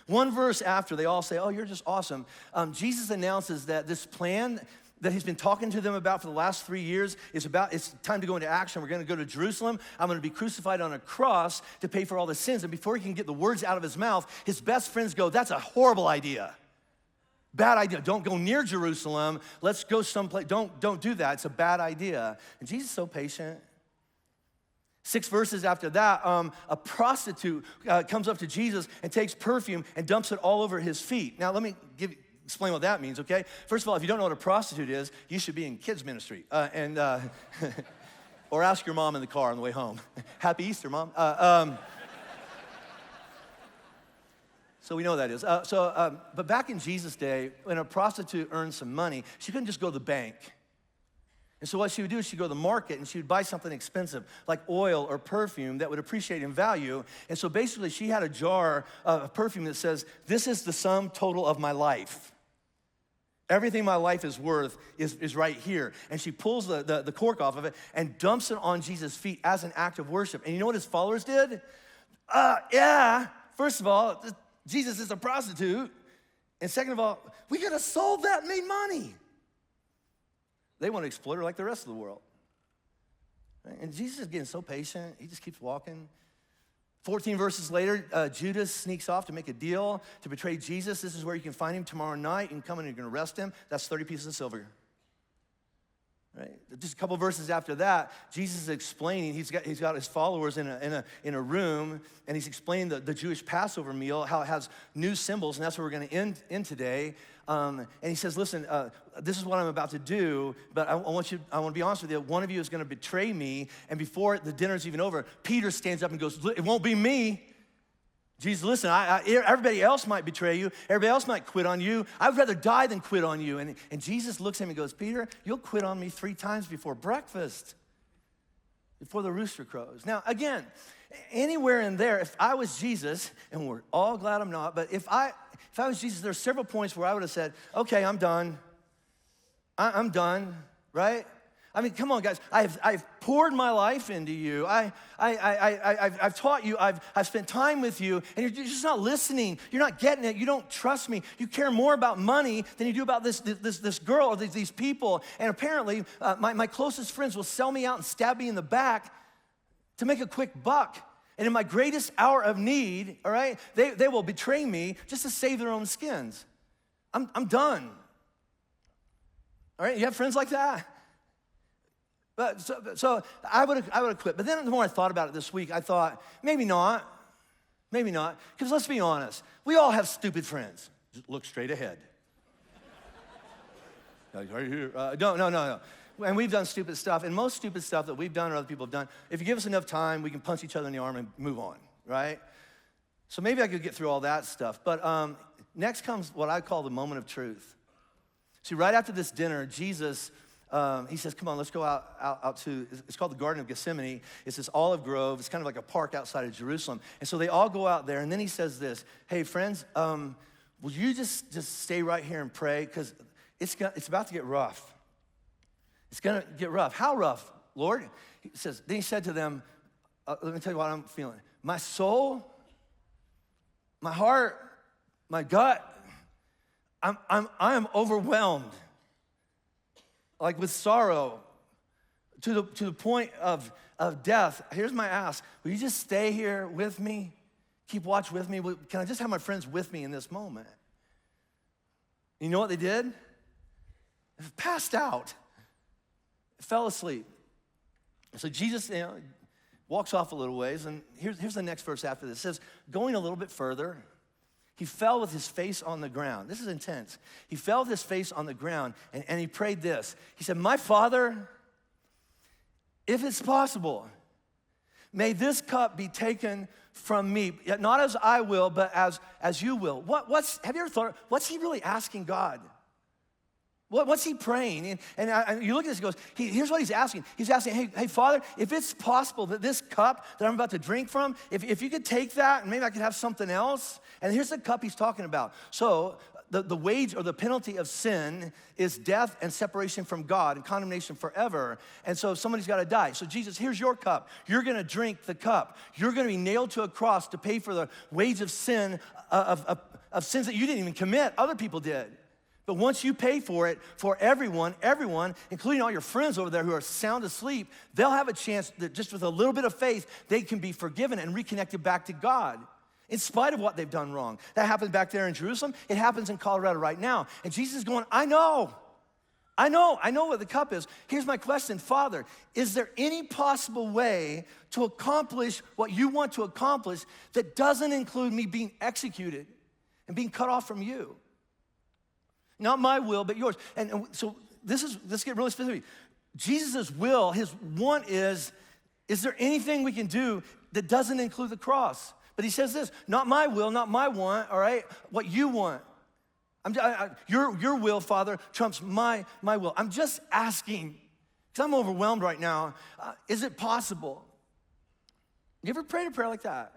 One verse after, they all say, oh, you're just awesome. Jesus announces that this plan that he's been talking to them about for the last 3 years it's time to go into action. We're going to go to Jerusalem. I'm going to be crucified on a cross to pay for all the sins. And before he can get the words out of his mouth, his best friends go, that's a horrible idea. Bad idea. Don't go near Jerusalem. Let's go someplace. Don't do that. It's a bad idea. And Jesus is so patient. 6 verses after that, a prostitute comes up to Jesus and takes perfume and dumps it all over his feet. Now, let me explain what that means, okay? First of all, if you don't know what a prostitute is, you should be in kids ministry. Or ask your mom in the car on the way home. Happy Easter, Mom. So we know what that is. But back in Jesus' day, when a prostitute earned some money, she couldn't just go to the bank. And so what she would do is she'd go to the market and she would buy something expensive, like oil or perfume that would appreciate in value. And so basically she had a jar of perfume that says, this is the sum total of my life. Everything my life is worth is right here. And she pulls the cork off of it and dumps it on Jesus' feet as an act of worship. And you know what his followers did? First of all, Jesus is a prostitute. And second of all, we could have sold that and made money. They want to exploit her like the rest of the world. And Jesus is getting so patient. He just keeps walking. 14 verses later, Judas sneaks off to make a deal to betray Jesus. This is where you can find him tomorrow night. You can come in and you can arrest him. That's 30 pieces of silver. Right? Just a couple verses after that, Jesus is explaining, he's got his followers in a room, and he's explaining the Jewish Passover meal, how it has new symbols, and that's where we're going to end today. And he says, listen, this is what I'm about to do, but I want to be honest with you. One of you is going to betray me, and before the dinner's even over, Peter stands up and goes, it won't be me. Jesus, listen, everybody else might betray you. Everybody else might quit on you. I would rather die than quit on you. And Jesus looks at him and goes, Peter, you'll quit on me 3 times before breakfast, before the rooster crows. Now, again, anywhere in there, if I was Jesus, and we're all glad I'm not, but if I was Jesus, there are several points where I would have said, okay, I'm done. I'm done, right? I mean, come on, guys. I've poured my life into you. I've taught you. I've spent time with you, and you're just not listening. You're not getting it. You don't trust me. You care more about money than you do about this girl or these people. And apparently, my closest friends will sell me out and stab me in the back to make a quick buck. And in my greatest hour of need, all right, they will betray me just to save their own skins. I'm done. All right, you have friends like that? But so I would have quit. But then the more I thought about it this week, I thought, maybe not. Because let's be honest, we all have stupid friends. Just look straight ahead. Right here. No. And we've done stupid stuff. And most stupid stuff that we've done or other people have done, if you give us enough time, we can punch each other in the arm and move on, right? So maybe I could get through all that stuff. But next comes what I call the moment of truth. See, right after this dinner, Jesus... he says, come on, let's go out to, it's called the Garden of Gethsemane. It's this olive grove. It's kind of like a park outside of Jerusalem. And so they all go out there, and then he says this, hey, friends, will you just stay right here and pray? Because it's about to get rough. It's going to get rough. How rough, Lord? He says, then he said to them, let me tell you what I'm feeling. My soul, my heart, my gut, I am overwhelmed. Like with sorrow, to the point of death. Here's my ask. Will you just stay here with me? Keep watch with me? Can I just have my friends with me in this moment? You know what they did? They passed out. Fell asleep. So Jesus walks off a little ways, and here's the next verse after this. It says, going a little bit further, he fell with his face on the ground. This is intense. He fell with his face on the ground, and he prayed this. He said, my Father, if it's possible, may this cup be taken from me, yet not as I will, but as you will. Have you ever thought, what's he really asking God? What's he praying? And you look at this, he goes, here's what he's asking. He's asking, hey, Father, if it's possible that this cup that I'm about to drink from, if you could take that and maybe I could have something else. And here's the cup he's talking about. So the wage or the penalty of sin is death and separation from God and condemnation forever. And so somebody's got to die. So Jesus, here's your cup. You're going to drink the cup. You're going to be nailed to a cross to pay for the wage of sin, of sins that you didn't even commit, other people did. But once you pay for it, for everyone, including all your friends over there who are sound asleep, they'll have a chance that just with a little bit of faith, they can be forgiven and reconnected back to God, in spite of what they've done wrong. That happened back there in Jerusalem. It happens in Colorado right now. And Jesus is going, I know what the cup is. Here's my question, Father, is there any possible way to accomplish what you want to accomplish that doesn't include me being executed and being cut off from you? Not my will, but yours. And so let's get really specific. Jesus' will, his want is there anything we can do that doesn't include the cross? But he says this, not my will, not my want, all right? What you want. Your will, Father, trumps my will. I'm just asking, because I'm overwhelmed right now. Is it possible? You ever prayed a prayer like that?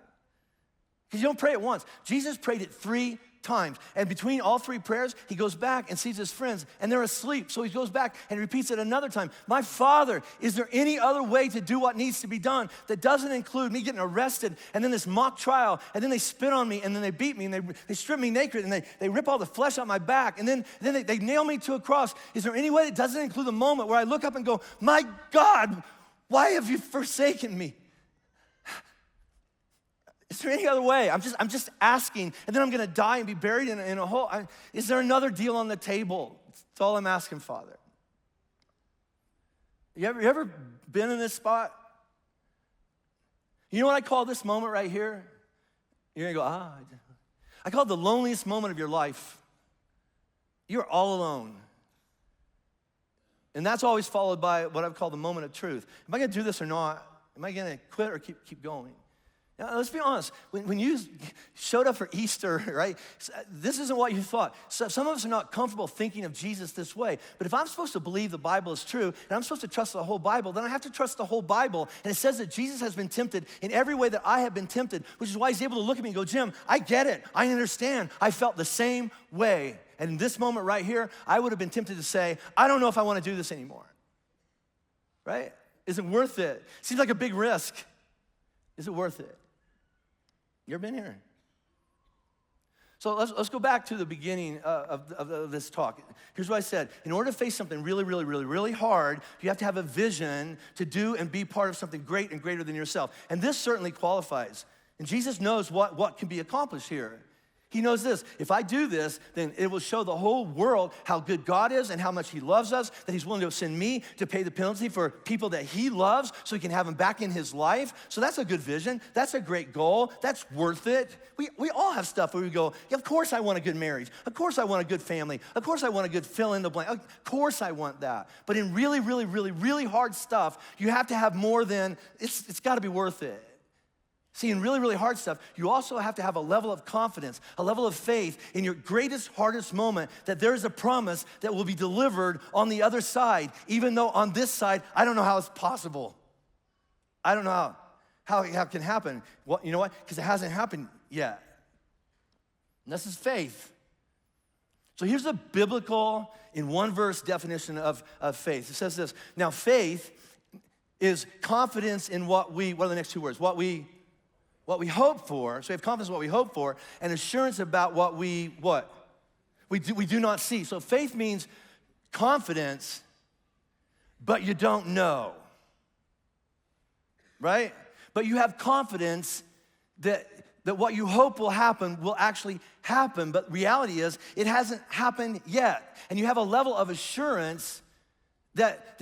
Because you don't pray it once. Jesus prayed it 3 times. And between all 3 prayers, he goes back and sees his friends, and they're asleep. So he goes back and repeats it another time. My Father, is there any other way to do what needs to be done that doesn't include me getting arrested, and then this mock trial, and then they spit on me, and then they beat me, and they strip me naked, and they rip all the flesh out my back, and then they nail me to a cross? Is there any way that doesn't include the moment where I look up and go, my God, why have you forsaken me? Is there any other way? I'm just asking, and then I'm gonna die and be buried in a hole. Is there another deal on the table? That's all I'm asking, Father. You ever been in this spot? You know what I call this moment right here? You're gonna go, I call it the loneliest moment of your life. You're all alone. And that's always followed by what I've called the moment of truth. Am I gonna do this or not? Am I gonna quit or keep going? Now, let's be honest, when you showed up for Easter, right, this isn't what you thought. So some of us are not comfortable thinking of Jesus this way, but if I'm supposed to believe the Bible is true, and I'm supposed to trust the whole Bible, then I have to trust the whole Bible. And it says that Jesus has been tempted in every way that I have been tempted, which is why he's able to look at me and go, Jim, I get it, I understand, I felt the same way. And in this moment right here, I would have been tempted to say, I don't know if I want to do this anymore, right? Is it worth it? Seems like a big risk. Is it worth it? You ever been here? So let's go back to the beginning of this talk. Here's what I said. In order to face something really hard, you have to have a vision to do and be part of something great and greater than yourself. And this certainly qualifies. And Jesus knows what can be accomplished here. He knows this, if I do this, then it will show the whole world how good God is and how much he loves us, that he's willing to send me to pay the penalty for people that he loves so he can have them back in his life. So that's a good vision. That's a great goal. That's worth it. We all have stuff where we go, yeah, of course I want a good marriage. Of course I want a good family. Of course I want a good fill in the blank. Of course I want that. But in really hard stuff, you have to have more than, it's gotta be worth it. See, in really hard stuff, you also have to have a level of confidence, a level of faith in your greatest, hardest moment that there is a promise that will be delivered on the other side, even though on this side, I don't know how it's possible. I don't know how it can happen. Well, you know what? Because it hasn't happened yet. And this is faith. So here's a biblical, in one verse, definition of faith. It says this, now faith is confidence in what are the next 2 words? What we hope for. So we have confidence in what we hope for, and assurance about what we do not see. So faith means confidence, but you don't know, right? But you have confidence that what you hope will actually happen. But reality is, it hasn't happened yet, and you have a level of assurance that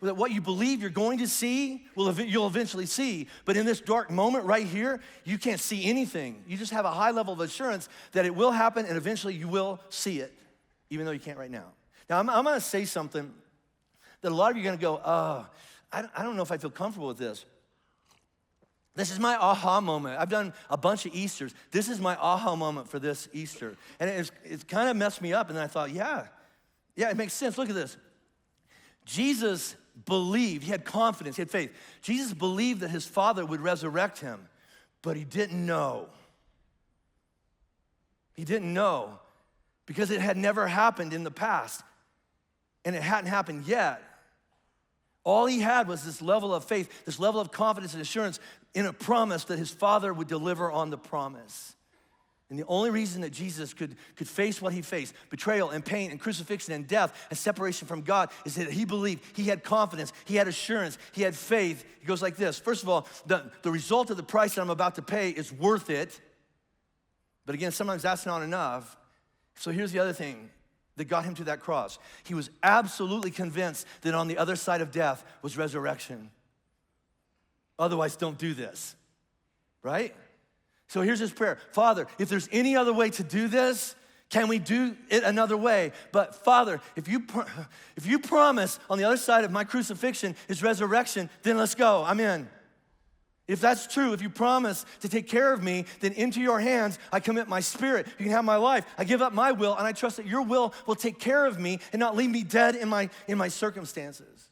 what you believe you're going to see, you'll eventually see. But in this dark moment right here, you can't see anything. You just have a high level of assurance that it will happen and eventually you will see it, even though you can't right now. Now, I'm gonna say something that a lot of you are gonna go, I don't know if I feel comfortable with this. This is my aha moment. I've done a bunch of Easters. This is my aha moment for this Easter. And it's kind of messed me up, and then I thought, yeah, Yeah, it makes sense. Look at this. Jesus believed, he had confidence, he had faith. Jesus believed that his Father would resurrect him, but he didn't know. He didn't know because it had never happened in the past, and it hadn't happened yet. All he had was this level of faith, this level of confidence and assurance in a promise that his Father would deliver on the promise. And the only reason that Jesus could face what he faced, betrayal and pain and crucifixion and death and separation from God, is that he believed, he had confidence, he had assurance, he had faith. He goes like this. First of all, the result of the price that I'm about to pay is worth it. But again, sometimes that's not enough. So here's the other thing that got him to that cross. He was absolutely convinced that on the other side of death was resurrection. Otherwise, don't do this, right? So here's his prayer. Father, if there's any other way to do this, can we do it another way? But Father, if you promise on the other side of my crucifixion is resurrection, then let's go. I'm in. If that's true, if you promise to take care of me, then into your hands I commit my spirit. You can have my life. I give up my will, and I trust that your will take care of me and not leave me dead in my circumstances.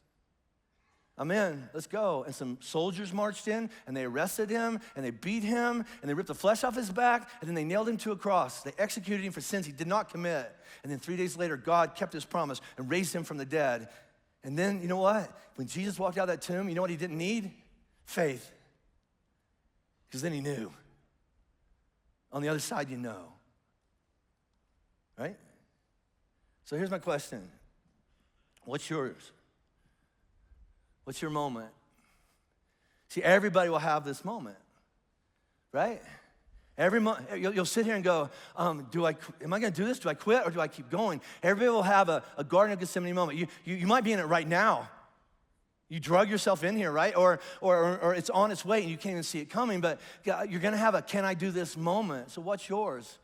I'm in, let's go. And some soldiers marched in, and they arrested him, and they beat him, and they ripped the flesh off his back, and then they nailed him to a cross. They executed him for sins he did not commit. And then 3 days later, God kept his promise and raised him from the dead. And then, you know what? When Jesus walked out of that tomb, you know what he didn't need? Faith. Because then he knew. On the other side, you know. Right? So here's my question. What's yours? What's your moment? See, everybody will have this moment, right? You'll sit here and go, am I going to do this? Do I quit or do I keep going? Everybody will have a Garden of Gethsemane moment. You might be in it right now. You drug yourself in here, right? Or it's on its way and you can't even see it coming, but you're going to have a can I do this moment. So what's yours?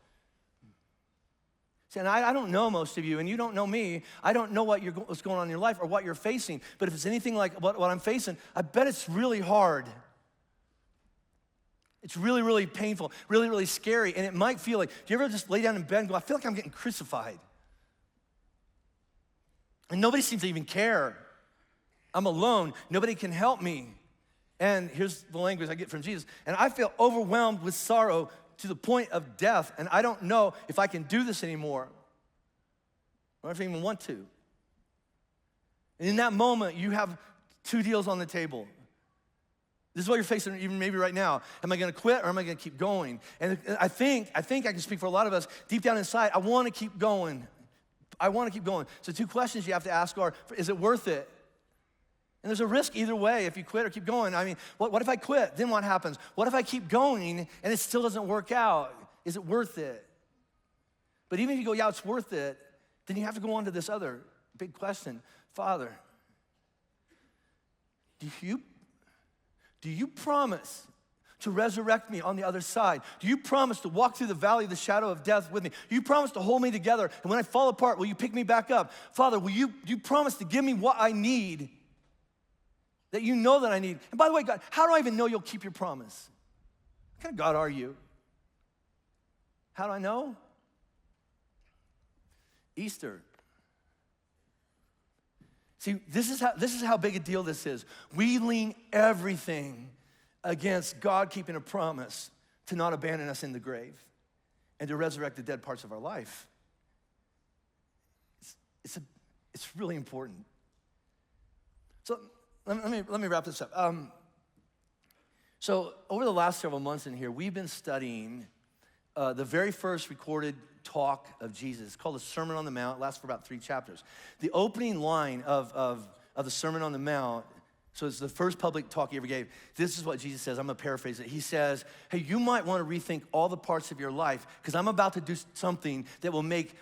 See, and I don't know most of you, and you don't know me. I don't know what's going on in your life or what you're facing, but if it's anything like what I'm facing, I bet it's really hard. It's really, really painful, really, really scary, and it might feel like, do you ever just lay down in bed and go, I feel like I'm getting crucified? And nobody seems to even care. I'm alone. Nobody can help me. And here's the language I get from Jesus. And I feel overwhelmed with sorrow to the point of death, and I don't know if I can do this anymore, or if I even want to. And in that moment, you have two deals on the table. This is what you're facing even maybe right now. Am I gonna quit or am I gonna keep going? And I think I can speak for a lot of us, deep down inside, I wanna keep going. I wanna keep going. So two questions you have to ask are, is it worth it? And there's a risk either way if you quit or keep going. I mean, what if I quit? Then what happens? What if I keep going and it still doesn't work out? Is it worth it? But even if you go, yeah, it's worth it, then you have to go on to this other big question. Father, do you promise to resurrect me on the other side? Do you promise to walk through the valley of the shadow of death with me? Do you promise to hold me together? And when I fall apart, will you pick me back up? Father, do you promise to give me what I need? That you know that I need. And by the way, God, how do I even know you'll keep your promise? What kind of God are you? How do I know? Easter. See, this is how big a deal this is. We lean everything against God keeping a promise to not abandon us in the grave and to resurrect the dead parts of our life. It's really important. So let me wrap this up. So over the last several months in here, we've been studying the very first recorded talk of Jesus. It's called the Sermon on the Mount. It lasts for about 3 chapters. The opening line of the Sermon on the Mount, so it's the first public talk he ever gave. This is what Jesus says. I'm going to paraphrase it. He says, hey, you might want to rethink all the parts of your life because I'm about to do something that will make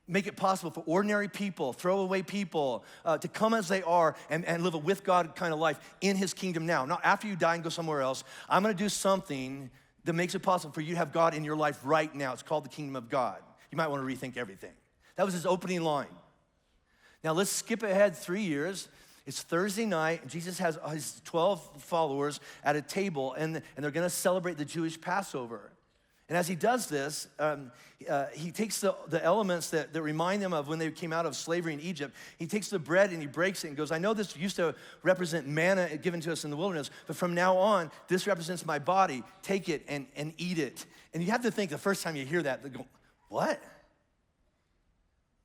it possible for ordinary people, throwaway people, to come as they are and live a with God kind of life in his kingdom now. Not after you die and go somewhere else. I'm going to do something that makes it possible for you to have God in your life right now. It's called the kingdom of God. You might want to rethink everything. That was his opening line. Now let's skip ahead 3 years. It's Thursday night, and Jesus has his 12 followers at a table, and they're gonna celebrate the Jewish Passover. And as he does this, he takes the elements that remind them of when they came out of slavery in Egypt. He takes the bread and he breaks it and goes, I know this used to represent manna given to us in the wilderness, but from now on, this represents my body. Take it and eat it. And you have to think the first time you hear that, they go, what?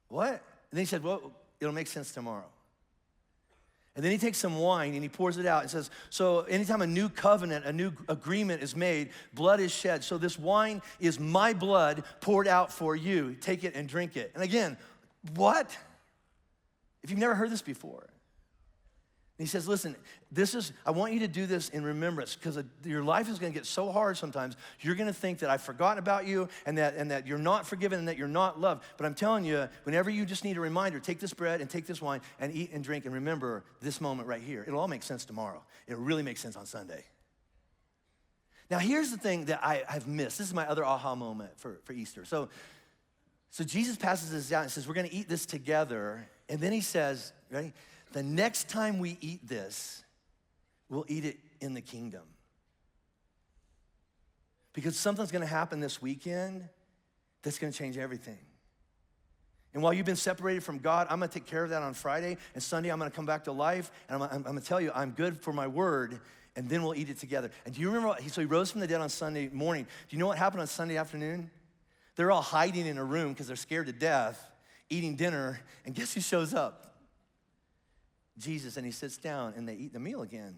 What? And then he said, well, it'll make sense tomorrow. And then he takes some wine and he pours it out and says, so anytime a new covenant, a new agreement is made, blood is shed. So this wine is my blood poured out for you. Take it and drink it. And again, what? If you've never heard this before. And he says, listen, I want you to do this in remembrance because your life is going to get so hard sometimes. You're going to think that I've forgotten about you and that you're not forgiven and that you're not loved. But I'm telling you, whenever you just need a reminder, take this bread and take this wine and eat and drink and remember this moment right here. It'll all make sense tomorrow. It'll really make sense on Sunday. Now, here's the thing that I've missed. This is my other aha moment for Easter. So Jesus passes this out and says, we're going to eat this together. And then he says, ready? The next time we eat this, we'll eat it in the kingdom. Because something's gonna happen this weekend that's gonna change everything. And while you've been separated from God, I'm gonna take care of that on Friday, and Sunday I'm gonna come back to life, and I'm gonna tell you I'm good for my word, and then we'll eat it together. And do you remember, so he rose from the dead on Sunday morning. Do you know what happened on Sunday afternoon? They're all hiding in a room because they're scared to death, eating dinner, and guess who shows up? Jesus, and he sits down and they eat the meal again.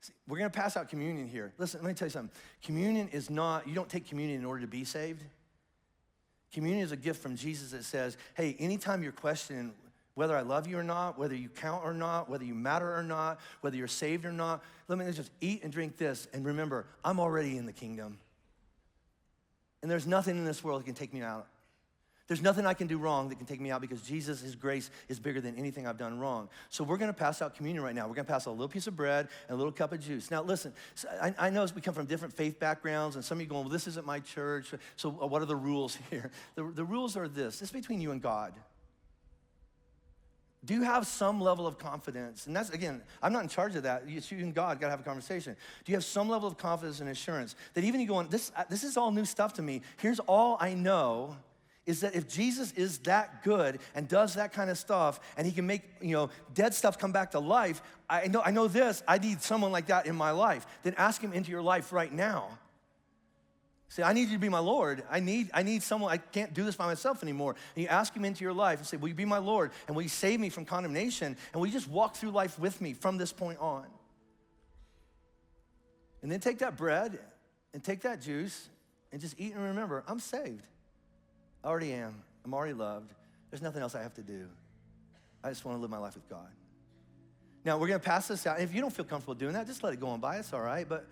See, we're gonna pass out communion here. Listen, let me tell you something. Communion is not, you don't take communion in order to be saved. Communion is a gift from Jesus that says, hey, anytime you're questioning whether I love you or not, whether you count or not, whether you matter or not, whether you're saved or not, let me just eat and drink this and remember, I'm already in the kingdom. And there's nothing in this world that can take me out. There's nothing I can do wrong that can take me out because Jesus, his grace is bigger than anything I've done wrong. So we're gonna pass out communion right now. We're gonna pass out a little piece of bread and a little cup of juice. Now listen, I know we come from different faith backgrounds and some of you going, well, this isn't my church. So what are the rules here? The rules are this. It's between you and God. Do you have some level of confidence? And that's, again, I'm not in charge of that. It's you and God gotta have a conversation. Do you have some level of confidence and assurance that even you going, this is all new stuff to me. Here's all I know is that if Jesus is that good and does that kind of stuff and he can make, dead stuff come back to life, I know this, I need someone like that in my life. Then ask him into your life right now. Say, I need you to be my Lord. I need someone, I can't do this by myself anymore. And you ask him into your life and say, will you be my Lord? And will you save me from condemnation? And will you just walk through life with me from this point on? And then take that bread and take that juice and just eat and remember, I'm saved. I already am. I'm already loved. There's nothing else I have to do. I just want to live my life with God. Now, we're going to pass this out. If you don't feel comfortable doing that, just let it go on by. It's all right. But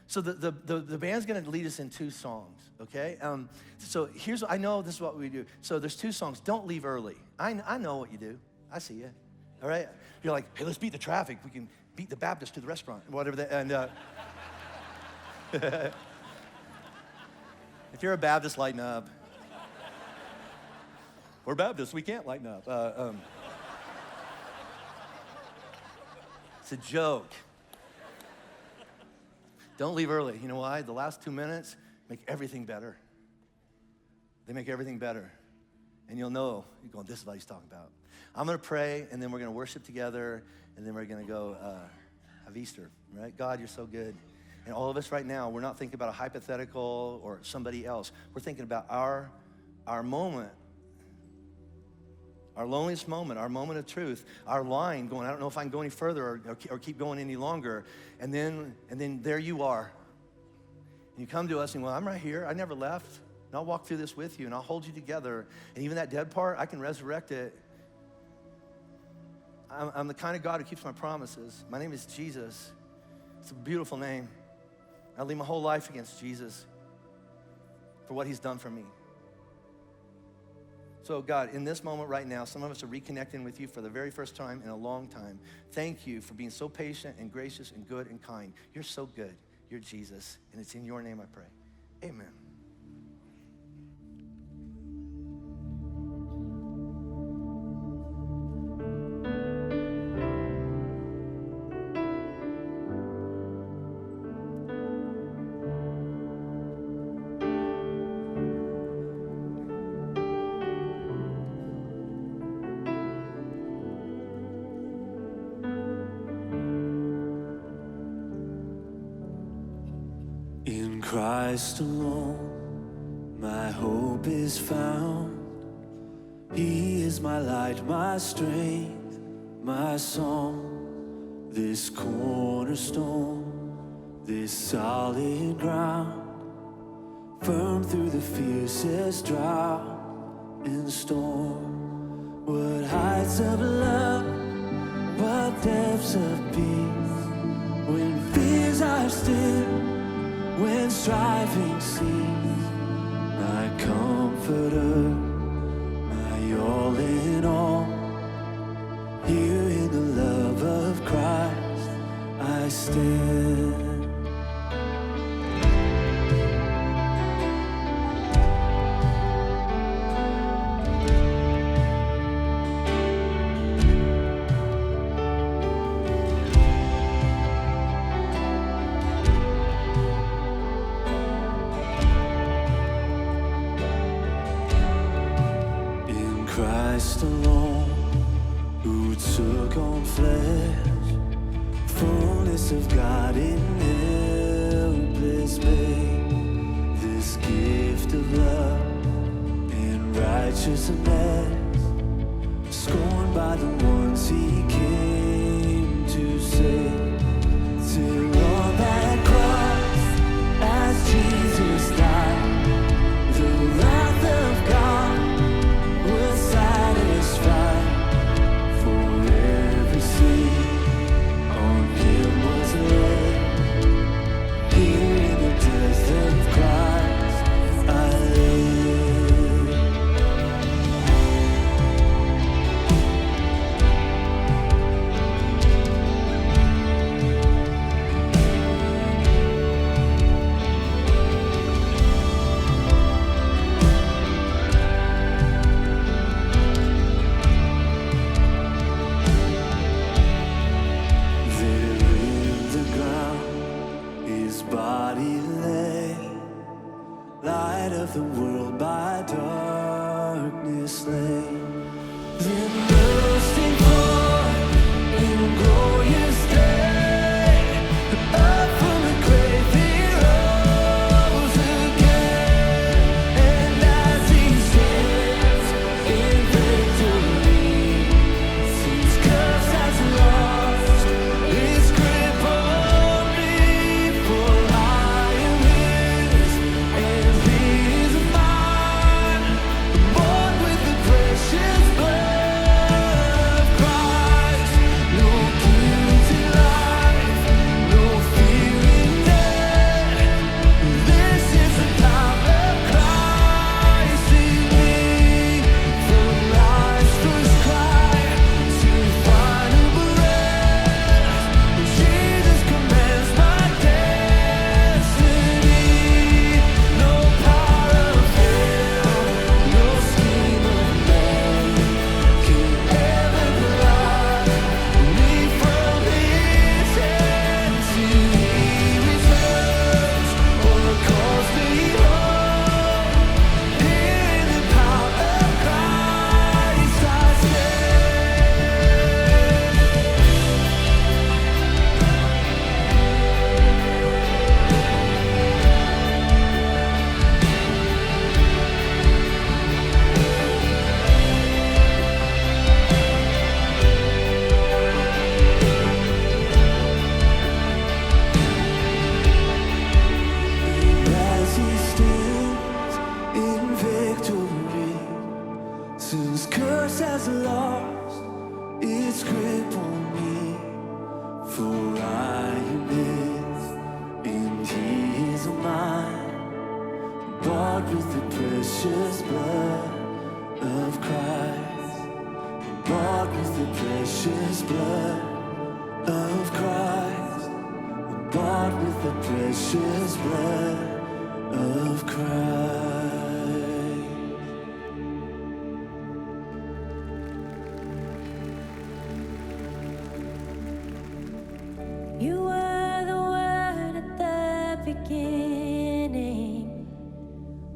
so the band's going to lead us in 2 songs, okay? So here's, I know this is what we do. So there's 2 songs. Don't leave early. I know what you do. I see you. All right? You're like, hey, let's beat the traffic. We can beat the Baptist to the restaurant, whatever that. And if you're a Baptist, lighten up. We're Baptists, we can't lighten up. It's a joke. Don't leave early. You know why? The last 2 minutes make everything better. They make everything better. And you'll know, you're going, this is what he's talking about. I'm gonna pray, and then we're gonna worship together, and then we're gonna go have Easter, right? God, you're so good. And all of us right now, we're not thinking about a hypothetical or somebody else. We're thinking about our moment, our loneliest moment, our moment of truth, our line going, I don't know if I can go any further or keep going any longer. And then there you are. And you come to us and, well, I'm right here. I never left. And I'll walk through this with you and I'll hold you together. And even that dead part, I can resurrect it. I'm the kind of God who keeps my promises. My name is Jesus. It's a beautiful name. I leave my whole life against Jesus for what he's done for me. So God, in this moment right now, some of us are reconnecting with you for the very first time in a long time. Thank you for being so patient and gracious and good and kind. You're so good. You're Jesus. And it's in your name I pray. Amen. Christ alone, my hope is found. He is my light, my strength, my song. This cornerstone, this solid ground, firm through the fiercest drought and storm. What heights of love, what depths of peace, when fears are still, when striving cease. My comforter, my all in all, here in the love of Christ I stand. Christ alone, who took on flesh, fullness of God in helpless babe. This gift of love and righteousness, scorned by the ones he came to save. Till on that cross, as Jesus died, the wrath of God was satisfied. For every sin on him was laid. Here in the death of Christ I live. Body lay, light of the world by darkness slain. Then bursting forth in glorious day, up from the grave he rose again. And as he stands in victory, since curse has lost its grip on me. Since curse has lost its grip on me, for I am his, and he is mine, bought with the precious blood of Christ, bought with the precious blood of Christ, bought with the precious blood of Christ. You were the Word at the beginning,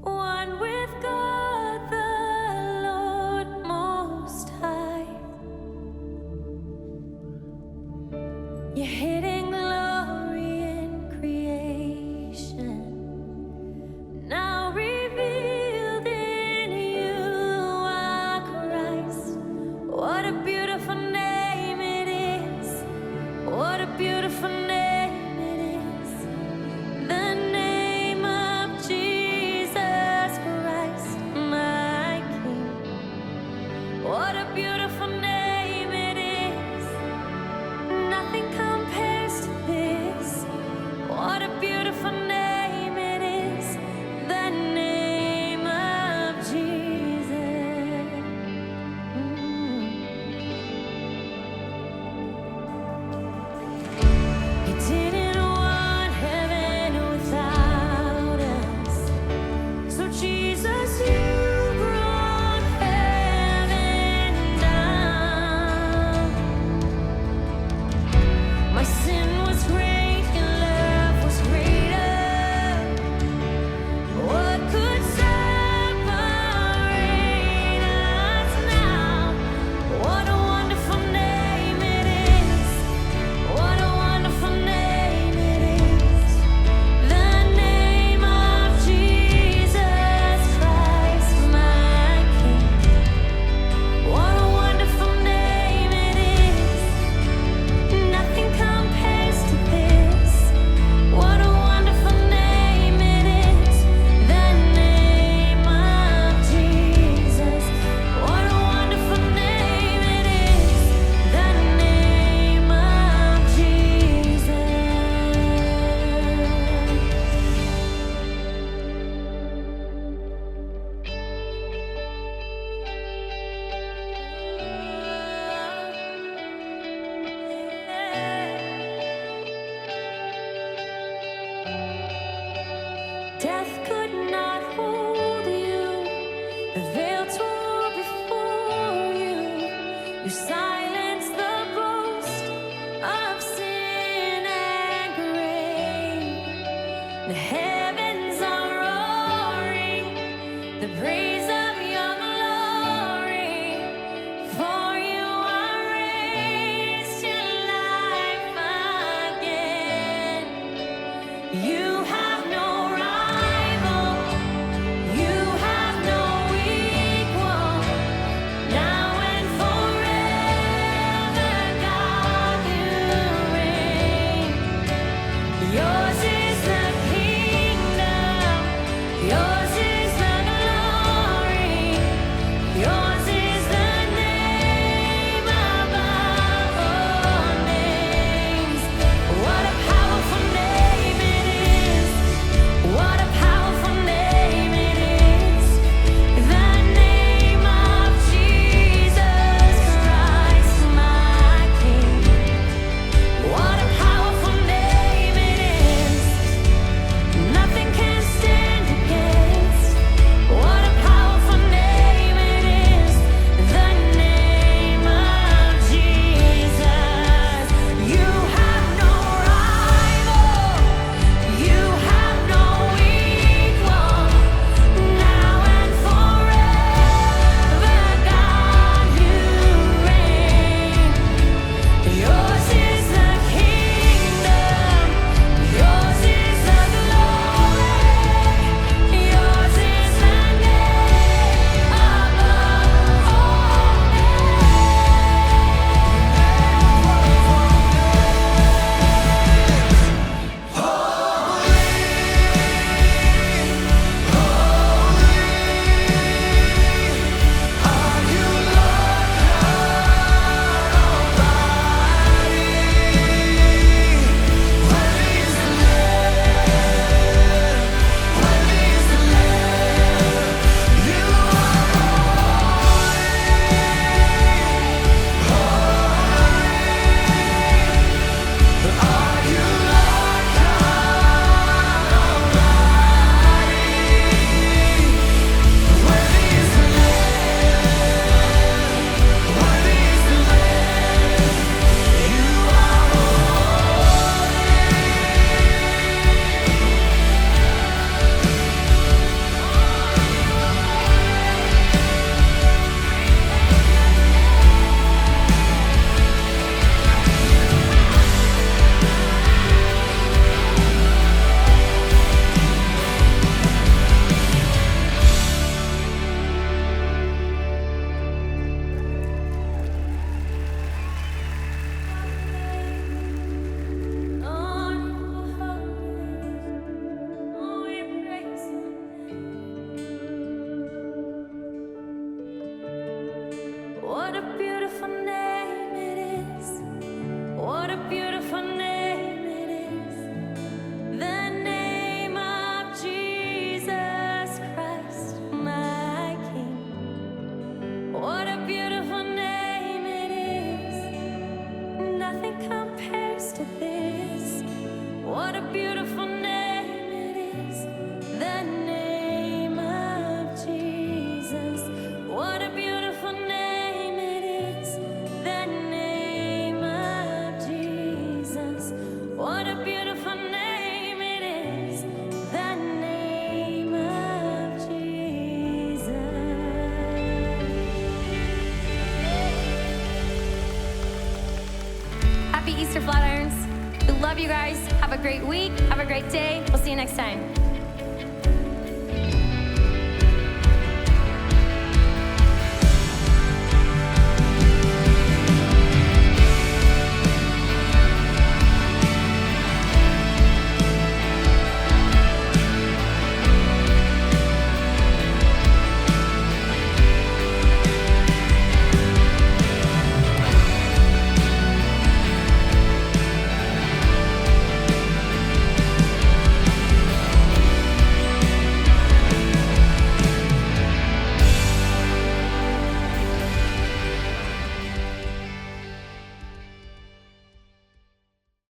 one with God the Lord Most High. Your hidden glory in creation, Yours is the glory. Yours is the name above all names. What a powerful name it is. What a powerful name it is. The name of Jesus Christ, my King. What a powerful name it is. Nothing can stand against. What a powerful name it is. The name of Jesus. You have no rival. You have no equal. Now and forever, God, you reign. Yours is the kingdom. Yours is the glory. Yours is the name above all What a beautiful name it is. What a beautiful name it is. The name of Jesus Christ, my King. What a beautiful name it is. Nothing compares to this. What a beautiful name it is. The name of Jesus. What a beautiful name it is. The name of Jesus. What a beautiful name it is. The name of Jesus. Happy Easter, Flatirons. We love you guys. Have a great week. Have a great day. We'll see you next time.